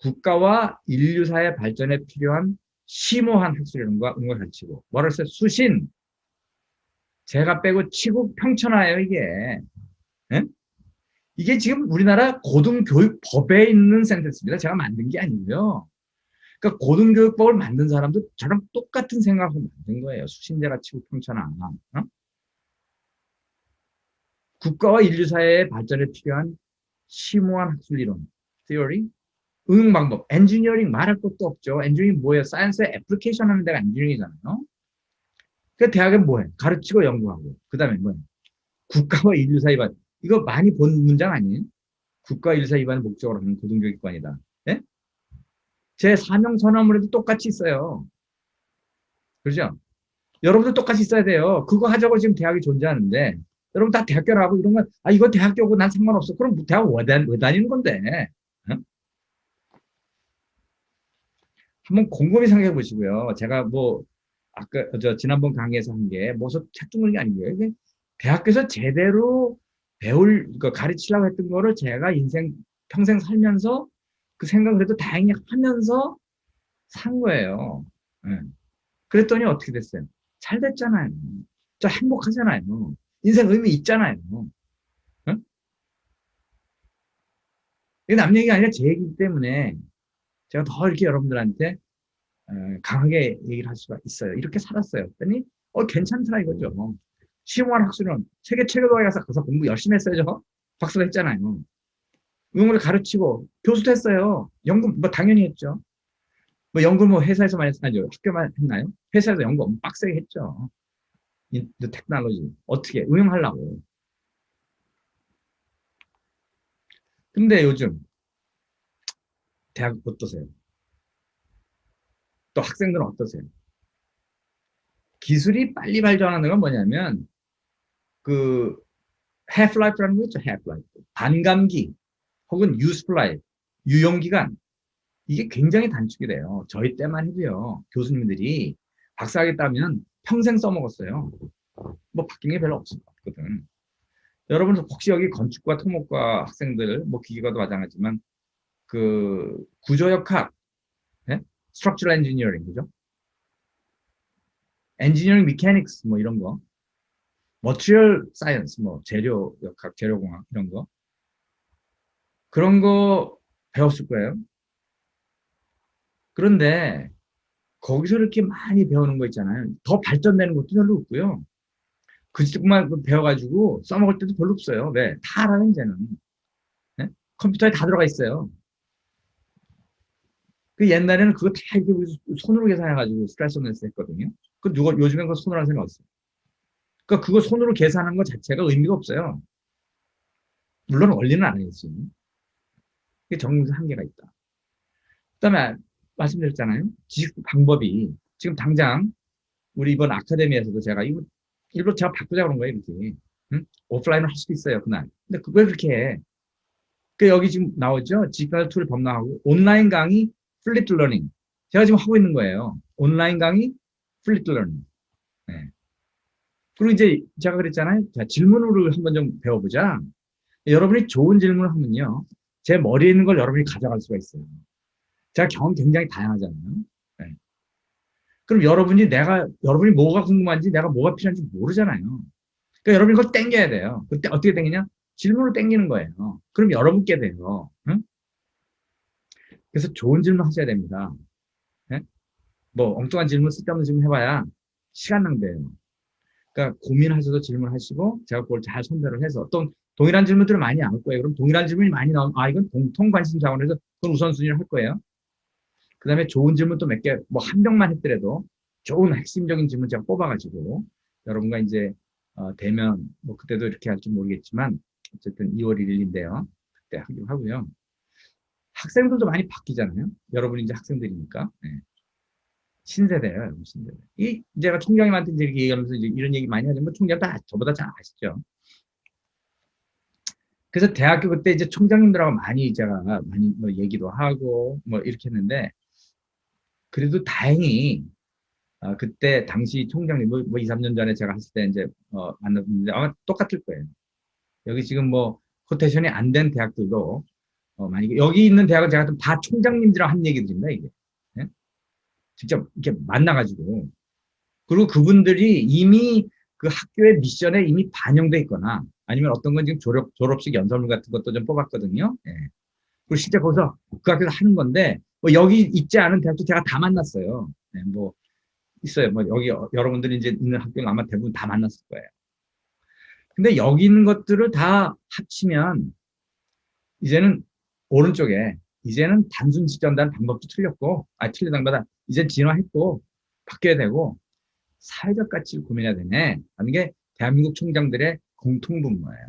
국가와 인류사의 발전에 필요한 심오한 학술이론과 응을 가르치고 뭐라 했어요? 수신. 제가 빼고 치국 평천하예요 이게. 네? 이게 지금 우리나라 고등교육법에 있는 센텐스입니다. 제가 만든 게 아니고요. 그러니까 고등교육법을 만든 사람도 저랑 똑같은 생각을 만든 거예요. 수신제가 치국 평천하. 어? 국가와 인류사회의 발전에 필요한 심오한 학술이론, theory, 응용 방법, 엔지니어링 말할 것도 없죠. 엔지니어링 뭐예요? 사이언스에 애플리케이션 하는 데가 엔지니어링이잖아요. 그 대학은 뭐해? 가르치고 연구하고. 그 다음에 뭐예요? 국가와 인류사회 발 이거 많이 본 문장 아니에요? 국가와 인류사회 위반을 목적으로 하는 고등교육관이다. 예? 제 사명 선언문에도 똑같이 있어요. 그렇죠? 여러분도 똑같이 있어야 돼요. 그거 하자고 지금 대학이 존재하는데 여러분 다 대학교 나고 이런 건 이거 대학교고 난 상관없어. 그럼 대학 왜 다니는 건데? 어? 한번 곰곰이 생각해 보시고요. 제가 뭐 아까 지난번 강의에서 한 게 뭐서 책 주는 게 아니고요. 이게 대학교에서 제대로 가르치려고 했던 거를 제가 평생 살면서 그 생각을 그래도 다행히 하면서 산 거예요. 예. 그랬더니 어떻게 됐어요? 잘 됐잖아요. 저 행복하잖아요. 인생 의미 있잖아요. 응? 이게 남 얘기가 아니라 제 얘기이기 때문에 제가 더 이렇게 여러분들한테 강하게 얘기를 할 수가 있어요. 이렇게 살았어요. 그랬더니 괜찮더라 이거죠. 시험관 학술은 세계 최고도에 가서 공부 열심히 했어요. 박사도 했잖아요. 응원을 가르치고 교수도 했어요. 연구 뭐 당연히 했죠. 뭐 연구 뭐 회사에서만 했나요? 학교만 했나요? 회사에서 연구 엄청 빡세게 했죠. 인터 테크놀로지 어떻게 응용하려고. 근데 요즘 대학 어떠세요? 또 학생들은 어떠세요? 기술이 빨리 발전하는 건 뭐냐면 그 half-life라는 거 있죠. half-life. 반감기 혹은 useful life, 유용기간 이게 굉장히 단축이 돼요. 저희 때만 해도요. 교수님들이 박사하겠다면 평생 써먹었어요. 뭐 바뀐 게 별로 없거든. 여러분 혹시 여기 건축과 토목과 학생들, 뭐 기계과도 마찬가지지만 그 구조역학, 예? structural engineering 그죠? engineering mechanics 뭐 이런 거, material science 뭐 재료역학, 재료공학 이런 거 그런 거 배웠을 거예요. 그런데 거기서 이렇게 많이 배우는 거 있잖아요. 더 발전되는 것도 별로 없고요. 그것만 배워가지고 써먹을 때도 별로 없어요. 왜? 다 알아요, 이제는. 네? 컴퓨터에 다 들어가 있어요. 그 옛날에는 그거 다 이렇게 손으로 계산해가지고 스트레스원에서 했거든요. 요즘엔 그거 손으로 하는 사람이 없어요. 그러니까 그거 손으로 계산한 것 자체가 의미가 없어요. 물론 원리는 알아야지. 그게 정리에서 한계가 있다. 그다음에 말씀드렸잖아요. 지식 방법이 지금 당장 우리 이번 아카데미에서도 제가 이거 일부러 제가 바꾸자 그런 거예요, 이렇게. 응? 오프라인으로 할 수도 있어요, 그날. 근데 왜 그렇게 해? 그 여기 지금 나오죠? 지식가들 툴 범람하고 온라인 강의 플립 러닝. 제가 지금 하고 있는 거예요. 온라인 강의 플립 러닝. 네. 그리고 이제 제가 그랬잖아요. 자, 질문으로 한번 좀 배워보자. 여러분이 좋은 질문을 하면요. 제 머리에 있는 걸 여러분이 가져갈 수가 있어요. 제가 경험 굉장히 다양하잖아요. 네. 그럼 여러분이 뭐가 궁금한지 내가 뭐가 필요한지 모르잖아요. 그러니까 여러분이 그걸 땡겨야 돼요. 그때 어떻게 땡기냐? 질문을 땡기는 거예요. 그럼 여러분께 돼요. 응? 그래서 좋은 질문 하셔야 됩니다. 네? 뭐 엉뚱한 질문 쓸데없는 질문 해봐야 시간 낭비예요. 그러니까 고민하셔서 질문하시고 제가 그걸 잘 선별을 해서 또 동일한 질문들을 많이 안 할 거예요. 그럼 동일한 질문이 많이 나오면 이건 공통 관심 자원에서 그건 우선순위를 할 거예요. 그 다음에 좋은 질문 또 몇 개, 뭐 한 명만 했더라도 좋은 핵심적인 질문 제가 뽑아가지고 여러분과 이제 대면 뭐 그때도 이렇게 할지 모르겠지만 어쨌든 2월 1일인데요. 그때 하기로 하고요. 학생들도 많이 바뀌잖아요. 여러분이 이제 학생들이니까. 네. 신세대예요, 여러분 신세대. 제가 총장님한테 이제 이렇게 얘기하면서 이제 이런 얘기 많이 하지만 총장 다 저보다 잘 아시죠. 그래서 대학교 그때 이제 총장님들하고 많이 제가 많이 뭐 얘기도 하고 뭐 이렇게 했는데 그래도 다행히 그때 당시 총장님 뭐 2, 3년 전에 제가 했을 때 이제 만났는데 아마 똑같을 거예요. 여기 지금 뭐 코테이션이 안 된 대학들도 많이 여기 있는 대학은 제가 다 총장님들이랑 한 얘기들입니다 이게. 네? 직접 이렇게 만나가지고 그리고 그분들이 이미 그 학교의 미션에 이미 반영돼 있거나 아니면 어떤 건 지금 졸업식 연설문 같은 것도 좀 뽑았거든요. 예. 그리고 실제 거기서 그 학교에서 하는 건데 뭐 여기 있지 않은 대학도 제가 다 만났어요. 예, 뭐 있어요. 뭐 여기 여러분들이 이제 있는 학교는 아마 대부분 다 만났을 거예요. 근데 여기 있는 것들을 다 합치면 이제는 오른쪽에 이제는 단순 직전단 방법도 틀렸고 틀리다는 보다 이제 진화했고 바뀌어야 되고 사회적 가치를 고민해야 되네 하는 게 대한민국 총장들의 공통분모예요.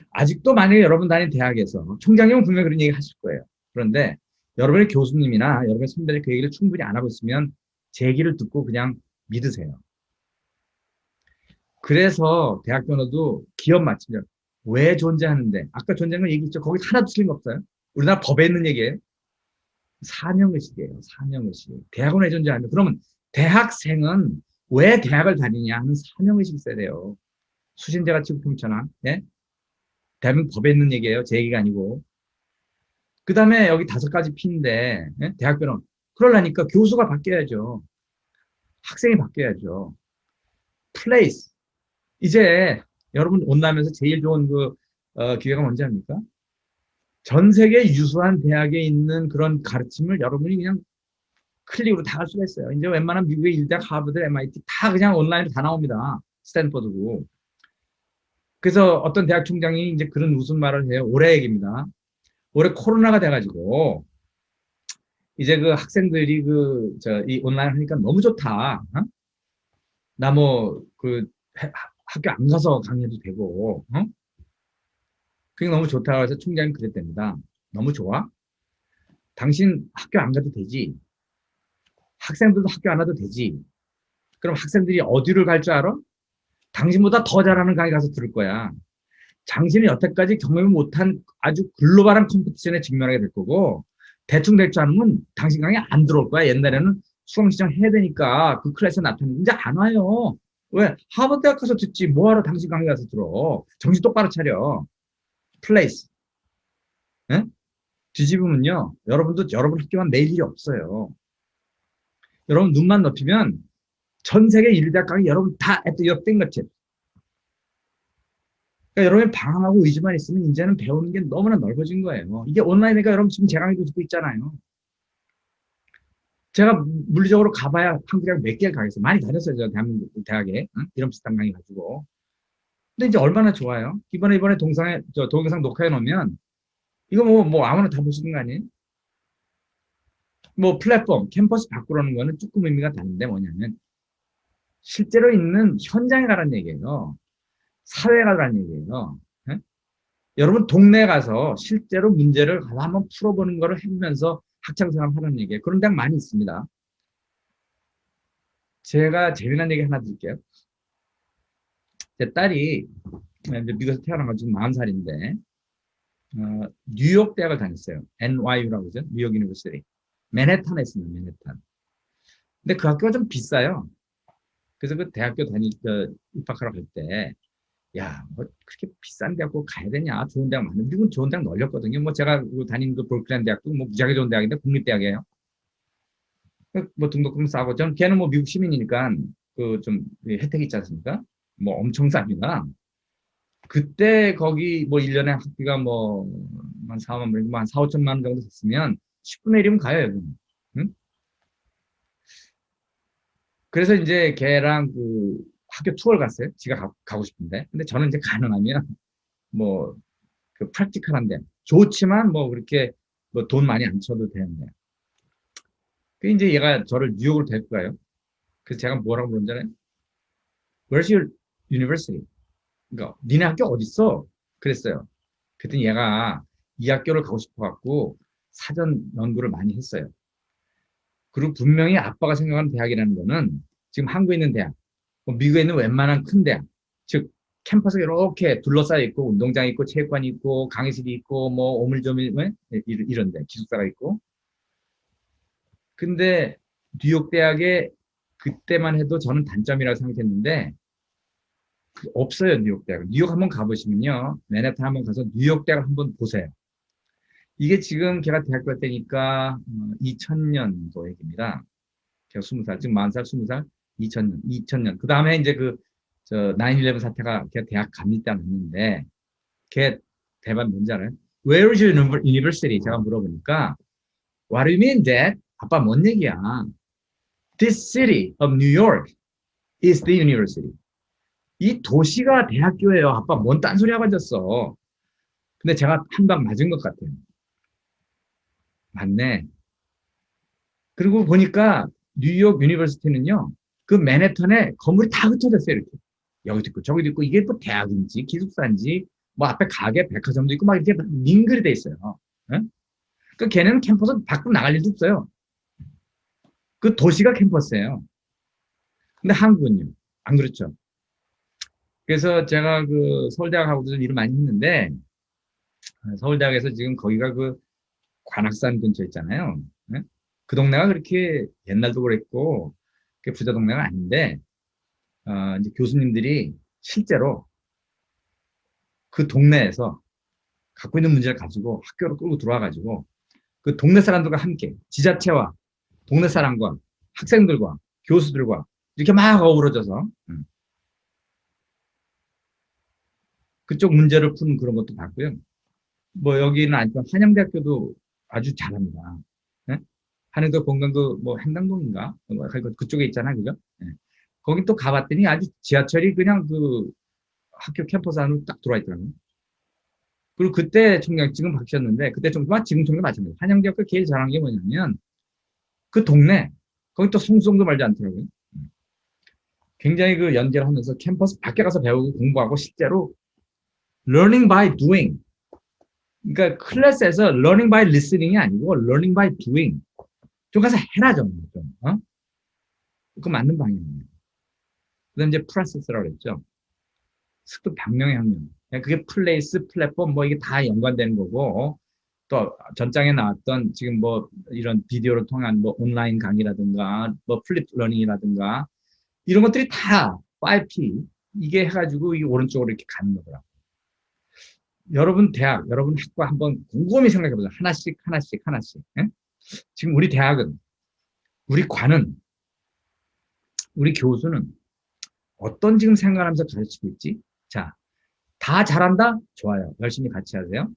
아직도 만약에 여러분 다니는 대학에서 총장님은 분명히 그런 얘기 하실 거예요. 그런데 여러분의 교수님이나 여러분의 선배들 그 얘기를 충분히 안 하고 있으면 제 얘기를 듣고 그냥 믿으세요. 그래서 대학교도 기업 마침적 왜 존재하는데 아까 존재하는 거 얘기했죠. 거기 하나도 틀린 거 없어요. 우리나라 법에 있는 얘기예요. 사명의식이에요. 사명의식. 대학원에 존재하는 그러면 대학생은 왜 대학을 다니냐 하는 사명의식이 있어야 돼요. 수신제가 지구품천한 예? 대한민국 법에 있는 얘기예요. 제 얘기가 아니고. 그 다음에 여기 5가지 P인데, 예? 대학교는. 그러려니까 교수가 바뀌어야죠. 학생이 바뀌어야죠. place. 이제 여러분 온라인에서 제일 좋은 기회가 뭔지 압니까? 전 세계 유수한 대학에 있는 그런 가르침을 여러분이 그냥 클릭으로 다 할 수가 있어요. 이제 웬만한 미국의 일대학, 하버드, MIT 다 그냥 온라인으로 다 나옵니다. 스탠퍼드고. 그래서 어떤 대학 총장이 이제 그런 무슨 말을 해요. 올해 얘기입니다. 올해 코로나가 돼가지고 이제 그 학생들이 이 온라인 하니까 너무 좋다. 어? 나 학교 안 가서 강의해도 되고, 어? 그게 너무 좋다고 해서 총장이 그랬답니다. 너무 좋아? 당신 학교 안 가도 되지. 학생들도 학교 안 와도 되지. 그럼 학생들이 어디를 갈 줄 알아? 당신보다 더 잘하는 강의 가서 들을 거야. 당신이 여태까지 경험을 못한 아주 글로벌한 컴피티션에 직면하게 될 거고, 대충 될 줄 알면 당신 강의 안 들어올 거야. 옛날에는 수강 신청 해야 되니까 그 클래스에 나타나는데 이제 안 와요. 왜? 하버드 대학 가서 듣지. 뭐하러 당신 강의 가서 들어. 정신 똑바로 차려. 플레이스. 예? 뒤집으면요. 여러분 학교만 매일 일이 없어요. 여러분 눈만 높이면 전 세계 일대학 강의 여러분 다 at your fingertip. 그러니까 여러분이 방황하고 의지만 있으면 이제는 배우는 게 너무나 넓어진 거예요. 이게 온라인이니까 여러분 지금 제 강의도 듣고 있잖아요. 제가 물리적으로 가봐야 한국 대학 몇 개를 가겠어요. 많이 다녔어요. 저 대한민국 대학에. 응? 이런 비슷한 강의 가지고. 근데 이제 얼마나 좋아요. 이번에 동영상 녹화해 놓으면 이거 뭐 아무나 다 볼 수 있는 거 아니에요? 뭐 플랫폼, 캠퍼스 바꾸라는 거는 조금 의미가 다른데 뭐냐면 실제로 있는 현장에 가라는 얘기예요. 사회에 가라는 얘기예요. 예? 여러분 동네에 가서 실제로 문제를 가서 한번 풀어보는 거를 해보면서 학창생활을 하는 얘기예요. 그런 대학 많이 있습니다. 제가 재미난 얘기 하나 드릴게요. 제 딸이 이제 미국에서 태어나가지고 40살인데 뉴욕 대학을 다녔어요. NYU라고 하죠. 뉴욕 유니버시티. 맨해튼에 있습니다. 맨해튼. 근데 그 학교가 좀 비싸요. 그래서 그 대학교 입학하러 갈 때, 야, 뭐 그렇게 비싼 대학 꼭 가야 되냐? 좋은 대학 많은데, 미국은 좋은 대학 널렸거든요. 뭐 제가 다닌 그 볼클랜드 대학도 뭐 무지하게 좋은 대학인데 국립대학이에요. 뭐 등록금 싸고, 걔는 뭐 미국 시민이니까 그 좀 혜택이 있지 않습니까? 뭐 엄청 쌉니다. 그때 거기 뭐 1년에 학비가 한 4만 원, 한 4, 5천만 원 정도 됐으면 10분의 1이면 가요, 여기. 응? 그래서 이제 걔랑 그 학교 투어를 갔어요. 지가 가고 싶은데. 근데 저는 이제 가능하면 뭐 그 프랙티컬한데 좋지만 뭐 그렇게 뭐 돈 많이 안 쳐도 되는데. 그 이제 얘가 저를 뉴욕을 데리고 가요. 그래서 제가 뭐라고 그러는지 알아요? Where's your university? 그러니까 니네 학교 어디 있어? 그랬어요. 그랬더니 얘가 이 학교를 가고 싶어 갖고 사전 연구를 많이 했어요. 그리고 분명히 아빠가 생각하는 대학이라는 거는 지금 한국에 있는 대학, 뭐 미국에 있는 웬만한 큰 대학, 즉 캠퍼스가 이렇게 둘러싸여 있고 운동장이 있고 체육관이 있고 강의실이 있고 뭐 오물조물 이런데 기숙사가 있고. 근데 뉴욕 대학에 그때만 해도 저는 단점이라고 생각했는데 없어요. 뉴욕 대학. 뉴욕 한번 가보시면요. 맨해튼 한번 가서 뉴욕 대학을 한번 보세요. 이게 지금 걔가 대학교 갈 때니까 2000년도 얘기입니다. 제가 20살, 지금 40살, 20살, 2000년. 그 다음에 이제 9/11 사태가 걔 대학 갑니다 했는데, 걔 대박 뭔지 알아요? Where is your university? 제가 물어보니까, What do you mean, Dad? 아빠 뭔 얘기야? This city of New York is the university. 이 도시가 대학교예요. 아빠 뭔 딴소리 하고 앉았어. 근데 제가 한 방 맞은 것 같아요. 맞네. 그리고 보니까 뉴욕 유니버시티는요, 그 맨해튼에 건물이 다 흩어졌어요, 이렇게. 여기도 있고, 저기도 있고, 이게 또 대학인지, 기숙사인지, 뭐 앞에 가게, 백화점도 있고, 막 이렇게 링글이 돼 있어요. 응? 그 걔네는 캠퍼스 밖으로 나갈 일도 없어요. 그 도시가 캠퍼스예요. 근데 한국은요, 안 그렇죠. 그래서 제가 그 서울대학하고도 좀 일을 많이 했는데, 서울대학에서 지금 거기가 그 관악산 근처 있잖아요. 응? 그 동네가 그렇게 옛날도 그랬고, 부자 동네가 아닌데, 이제 교수님들이 실제로 그 동네에서 갖고 있는 문제를 가지고 학교로 끌고 들어와가지고 그 동네 사람들과 함께 지자체와 동네 사람과 학생들과 교수들과 이렇게 막 어우러져서 그쪽 문제를 푸는 그런 것도 봤고요. 뭐 여기는 아니지만 한양대학교도 아주 잘합니다. 예? 한양대 본관 그뭐 행당동인가 그쪽에 있잖아요, 그죠? 예. 거기 또 가봤더니 아주 지하철이 그냥 그 학교 캠퍼스 안으로 딱 들어와 있더라고요. 그리고 그때 총장 지금 바뀌었는데 그때 총장 지금 총장 마찬가지예요. 한양대학교 제일 잘한 게 뭐냐면 그 동네 거기 또 송수동도 말지 않더라고요. 굉장히 그 연계를 하면서 캠퍼스 밖에 가서 배우고 공부하고 실제로 learning by doing. 그러니까 클래스에서 learning by listening이 아니고 learning by doing. 좀 가서 해라 좀. 어? 그거 맞는 방향이에요. 그다음 이제 프로세스라고 그랬죠. 습득 방향의 학년. 그게 플레이스, 플랫폼 뭐 이게 다 연관되는 거고 또 전장에 나왔던 지금 뭐 이런 비디오를 통한 뭐 온라인 강의라든가 뭐 플립 러닝이라든가 이런 것들이 다 5P 이게 해가지고 이 오른쪽으로 이렇게 가는 거더라고요. 여러분 대학, 여러분 학과 한번 곰곰이 생각해보자. 하나씩. 예? 지금 우리 대학은, 우리 관은, 우리 교수는 어떤 지금 생각하면서 가르치고 있지? 자, 다 잘한다? 좋아요. 열심히 같이 하세요.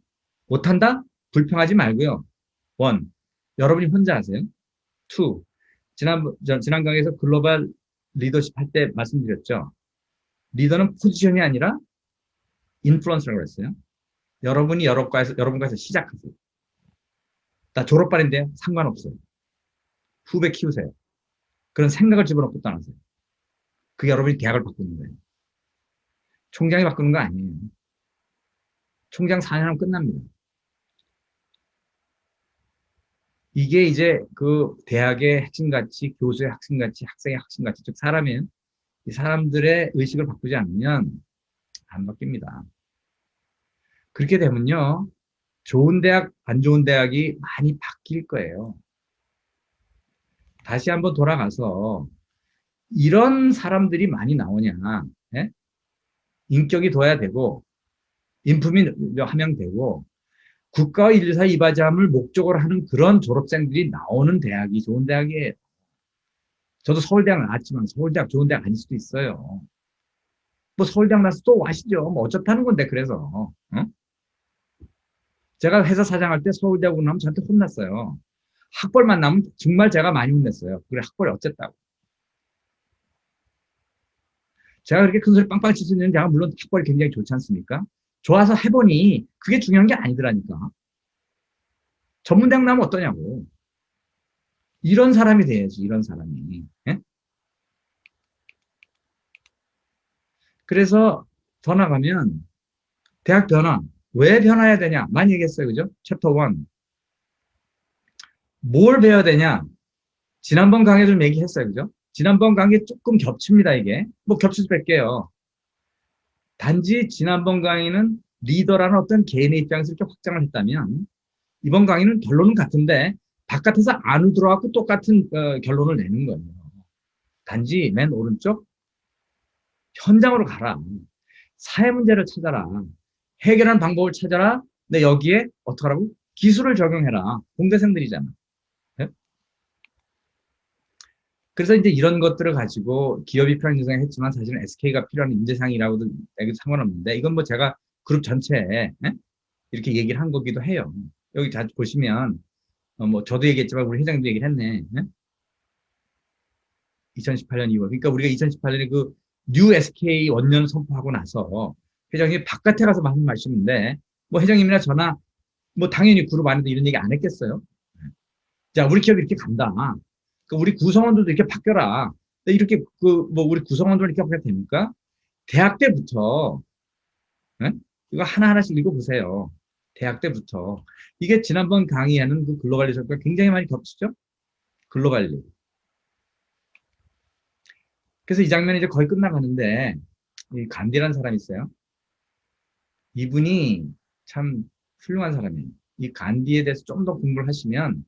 못한다? 불평하지 말고요. 원, 여러분이 혼자 하세요. 투, 지난 강의에서 글로벌 리더십 할 때 말씀드렸죠. 리더는 포지션이 아니라 인플루언서라고 했어요. 여러분이 여러분과에서 시작하세요. 나 졸업반인데요. 상관없어요. 후배 키우세요. 그런 생각을 집어넣고 떠나세요. 그게 여러분이 대학을 바꾸는 거예요. 총장이 바꾸는 거 아니에요. 총장 4년 하면 끝납니다. 이게 이제 그 대학의 핵심가치, 교수의 핵심가치, 학생의 핵심가치, 즉 사람은 이 사람들의 의식을 바꾸지 않으면 안 바뀝니다. 그렇게 되면요. 좋은 대학, 안 좋은 대학이 많이 바뀔 거예요. 다시 한번 돌아가서 이런 사람들이 많이 나오냐. 예? 인격이 둬야 되고 인품이 하면 되고 국가와 인류 사이 이바지함을 목적으로 하는 그런 졸업생들이 나오는 대학이 좋은 대학이에요. 저도 서울대학 나왔지만 서울대학 좋은 대학 아닐 수도 있어요. 뭐 서울대학 나서 또 와시죠. 뭐 어쩌다는 건데 그래서. 제가 회사 사장할 때 서울대학 오고 나면 저한테 혼났어요. 학벌만 나면 정말 제가 많이 혼냈어요. 그래 학벌이 어쨌다고. 제가 그렇게 큰 소리 빵빵 칠 수 있는 제가 물론 학벌이 굉장히 좋지 않습니까? 좋아서 해보니 그게 중요한 게 아니더라니까. 전문대학 나면 어떠냐고. 이런 사람이 돼야지, 이런 사람이. 예? 그래서 더 나가면 대학 변화. 왜 변화해야 되냐? 많이 얘기했어요. 그죠? 챕터 1. 뭘 배워야 되냐? 지난번 강의 좀 얘기했어요. 그죠? 지난번 강의 조금 겹칩니다, 이게. 뭐 겹칠 수 뺄게요. 단지 지난번 강의는 리더라는 어떤 개인의 입장에서 이렇게 확장을 했다면 이번 강의는 결론은 같은데 바깥에서 안으로 들어가고 똑같은 결론을 내는 거예요. 단지 맨 오른쪽 현장으로 가라. 사회 문제를 찾아라. 해결하는 방법을 찾아라. 근데 여기에 어떻게 하라고? 기술을 적용해라. 공대생들이잖아. 네? 그래서 이제 이런 것들을 가지고 기업이 필요한 인재상을 했지만 사실은 SK가 필요한 인재상이라고도 상관없는데 이건 뭐 제가 그룹 전체에 네? 이렇게 얘기를 한 거기도 해요. 여기 자주 보시면 뭐 저도 얘기했지만 우리 회장님도 얘기를 했네. 네? 2018년 2월. 그러니까 우리가 2018년에 그 뉴 SK 원년을 선포하고 나서 회장님이 바깥에 가서 하는 말씀인데 뭐 회장님이나 저나 뭐 당연히 그룹 안에도 이런 얘기 안 했겠어요. 자, 우리 기업이 이렇게 간다. 그 우리 구성원들도 이렇게 바뀌어라. 이렇게 그 뭐 우리 구성원들 이렇게 바뀌어야 됩니까? 대학 때부터 네? 이거 하나하나씩 읽어보세요. 대학 때부터 이게 지난번 강의하는 그 글로벌 리서치가 굉장히 많이 겹치죠. 글로벌리. 그래서 이 장면이 이제 거의 끝나가는데 이 간디라는 사람이 있어요. 이분이 참 훌륭한 사람이에요. 이 간디에 대해서 좀 더 공부를 하시면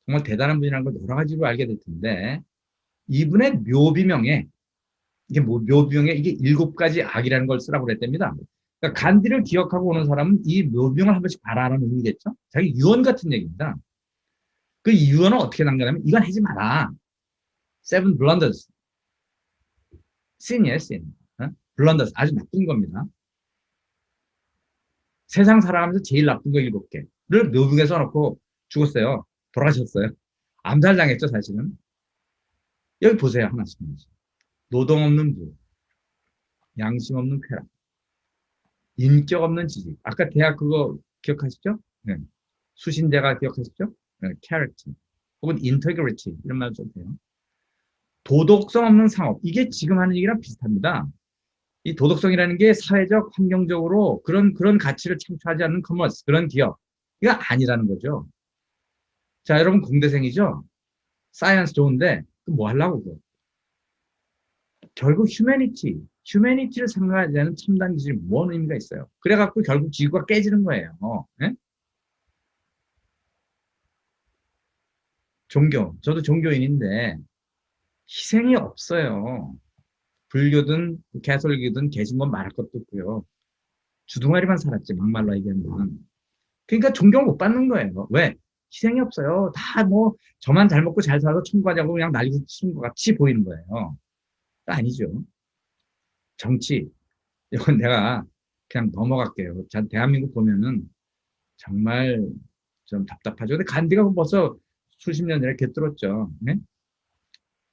정말 대단한 분이라는 걸 여러 가지로 알게 될 텐데 이분의 묘비명에 이게 뭐 묘비명에 이게 7가지 악이라는 걸 쓰라고 그랬답니다. 그러니까 간디를 기억하고 오는 사람은 이 묘병을 한 번씩 봐라라는 의미겠죠? 자기 유언 같은 얘기입니다. 그 유언은 어떻게 남겨냐면 이건 하지 마라. Seven blunders. sin이에요, sin. blunders. 아주 나쁜 겁니다. 세상 살아가면서 제일 나쁜 거 7개를 묘병에 써놓고 죽었어요. 돌아가셨어요. 암살당했죠, 사실은. 여기 보세요, 하나씩. 노동 없는 부, 양심 없는 쾌락, 인격 없는 지식. 아까 대학 그거 기억하시죠? 네. 수신대가 기억하시죠? 네. character. 혹은 integrity. 이런 말 써도 돼요. 도덕성 없는 상업. 이게 지금 하는 얘기랑 비슷합니다. 이 도덕성이라는 게 사회적, 환경적으로 그런 가치를 창출하지 않는 커머스, 그런 기업. 이거 아니라는 거죠. 자, 여러분 공대생이죠? 사이언스 좋은데, 뭐 하려고 그거? 결국 휴머니티를 생각하지 않는 첨단 기술이 뭔 의미가 있어요? 그래갖고 결국 지구가 깨지는 거예요. 네? 종교, 저도 종교인인데 희생이 없어요. 불교든 개솔교든 계신 건 말할 것도 없고요. 주둥아리만 살았지, 막말로 얘기하면. 그러니까 존경 못 받는 거예요. 왜? 희생이 없어요. 다 뭐 저만 잘 먹고 잘 살아서 천국 가자고 그냥 난리고 치는 것 같이 보이는 거예요. 아니죠. 정치, 이건 내가 그냥 넘어갈게요. 자, 대한민국 보면은 정말 좀 답답하죠. 근데 간디가 벌써 수십 년 전에 개뚫었죠. 네?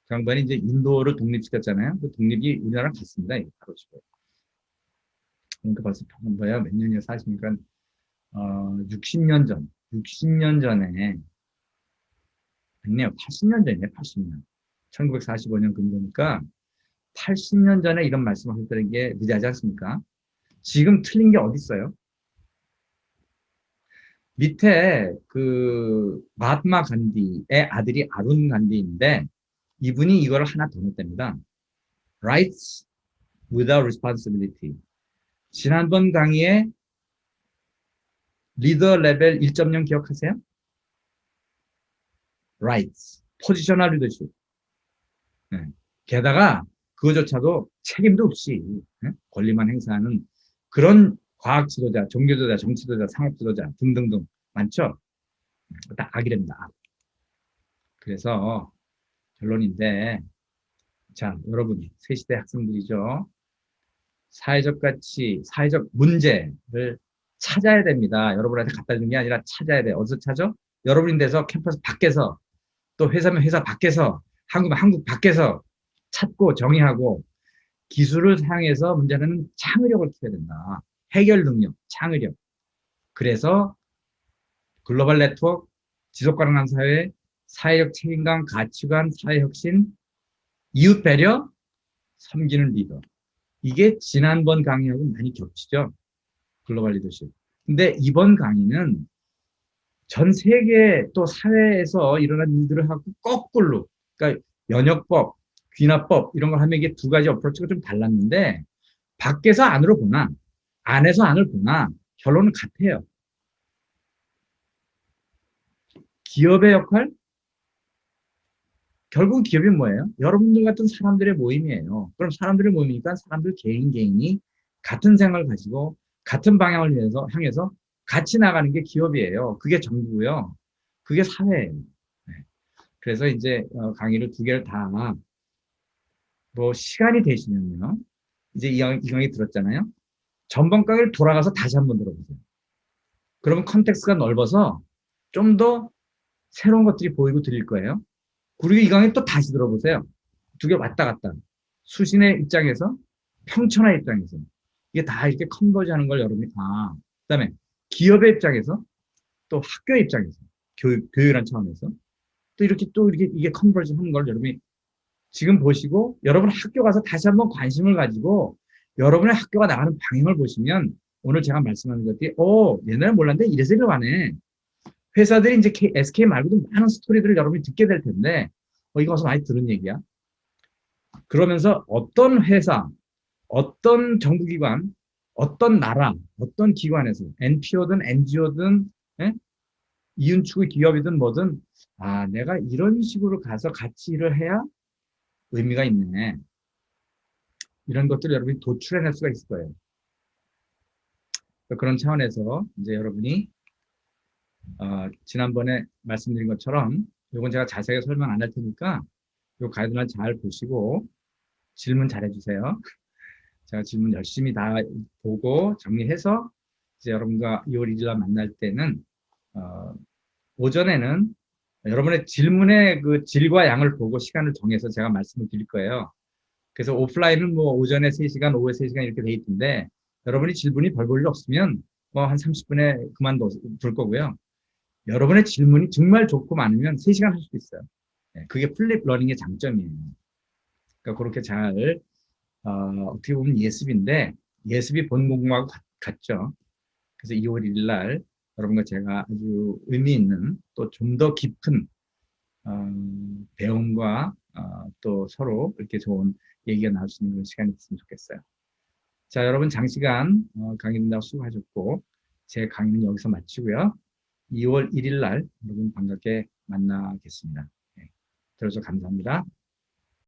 그 양반이 이제 인도를 독립시켰잖아요. 그 독립이 우리나라랑 같습니다. 바로 지금. 그러니까 벌써 뭐야, 몇 년이야, 사십니까? 60년 전에, 아니네요. 80년 전이네, 80년. 1945년 근거니까 80년 전에 이런 말씀을 하셨다는 게 무지하지 않습니까? 지금 틀린 게 어디 있어요? 밑에 그 마하트마 간디의 아들이 아룬 간디인데 이분이 이거를 하나 더 넣었답니다. Rights without responsibility. 지난번 강의에 리더 레벨 1.0 기억하세요? Rights. 포지셔널 리더십. 네. 게다가 그거조차도 책임도 없이 네? 권리만 행사하는 그런 과학 지도자, 종교 지도자, 정치 지도자, 상업 지도자 등등등 많죠? 다 악이랍니다. 악. 그래서 결론인데, 자, 여러분이 새 시대 학생들이죠. 사회적 가치, 사회적 문제를 찾아야 됩니다. 여러분한테 갖다 주는 게 아니라 찾아야 돼요. 어디서 찾아? 여러분인데서 캠퍼스 밖에서, 또 회사면 회사 밖에서, 한국은 한국 밖에서 찾고 정의하고 기술을 사용해서 문제는 창의력을 키워야 된다. 해결 능력, 창의력. 그래서 글로벌 네트워크, 지속 가능한 사회, 사회적 책임감, 가치관, 사회혁신, 이웃 배려, 섬기는 리더. 이게 지난번 강의하고 많이 겹치죠. 글로벌 리더십. 근데 이번 강의는 전 세계 또 사회에서 일어난 일들을 하고 거꾸로, 그러니까 연역법, 귀납법 이런 걸 하면 이게 두 가지 어프로치가 좀 달랐는데 밖에서 안으로 보나 안에서 안을 보나 결론은 같아요. 기업의 역할? 결국 기업이 뭐예요? 여러분들 같은 사람들의 모임이에요. 그럼 사람들의 모임이니까 사람들 개인이 같은 생각을 가지고 같은 방향을 위해서 향해서 같이 나가는 게 기업이에요. 그게 정부고요. 그게 사회예요. 네. 그래서 이제 강의를 두 개를 다 뭐 시간이 되시면요. 이제 이 강의 들었잖아요. 전번 강의를 돌아가서 다시 한번 들어보세요. 그러면 컨텍스트가 넓어서 좀 더 새로운 것들이 보이고 들릴 거예요. 그리고 이 강의 또 다시 들어보세요. 두 개 왔다 갔다. 수신의 입장에서, 평천의 입장에서. 이게 다 이렇게 컨버지 하는 걸 여러분이 다. 그 다음에 기업의 입장에서, 또 학교의 입장에서, 교육이라는 차원에서. 또 이렇게 이게 컨버지 하는 걸 여러분이 지금 보시고, 여러분 학교 가서 다시 한번 관심을 가지고, 여러분의 학교가 나가는 방향을 보시면, 오늘 제가 말씀하는 것들이, 옛날에 몰랐는데 이래서 이렇게 가네. 회사들이 이제 SK 말고도 많은 스토리들을 여러분이 듣게 될 텐데, 이거 어서 많이 들은 얘기야. 그러면서 어떤 회사, 어떤 정부기관, 어떤 나라, 어떤 기관에서, NPO든 NGO든, 예? 이윤축의 기업이든 뭐든, 내가 이런 식으로 가서 같이 일을 해야 의미가 있네. 이런 것들을 여러분이 도출해낼 수가 있을 거예요. 그런 차원에서 이제 여러분이 지난번에 말씀드린 것처럼 이건 제가 자세하게 설명 안 할 테니까 이 가이드라인 잘 보시고 질문 잘 해주세요. 제가 질문 열심히 다 보고 정리해서 이제 여러분과 2월 1일 날 만날 때는 오전에는 여러분의 질문의 그 질과 양을 보고 시간을 정해서 제가 말씀을 드릴 거예요. 그래서 오프라인은 뭐 오전에 3시간, 오후에 3시간 이렇게 돼 있던데 여러분이 질문이 별 볼 일 없으면 뭐 한 30분에 그만둘 거고요. 여러분의 질문이 정말 좋고 많으면 3시간 할 수도 있어요. 그게 플립 러닝의 장점이에요. 그러니까 그렇게 잘 어떻게 보면 예습인데 예습이 본 공부하고 같죠. 그래서 2월 1일 날 여러분과 제가 아주 의미 있는 또 좀 더 깊은 배움과 또 서로 이렇게 좋은 얘기가 나올 수 있는 그런 시간이 됐으면 좋겠어요. 자, 여러분 장시간 강의 듣는다고 수고하셨고 제 강의는 여기서 마치고요. 2월 1일 날 여러분 반갑게 만나겠습니다. 네, 들어줘서 감사합니다.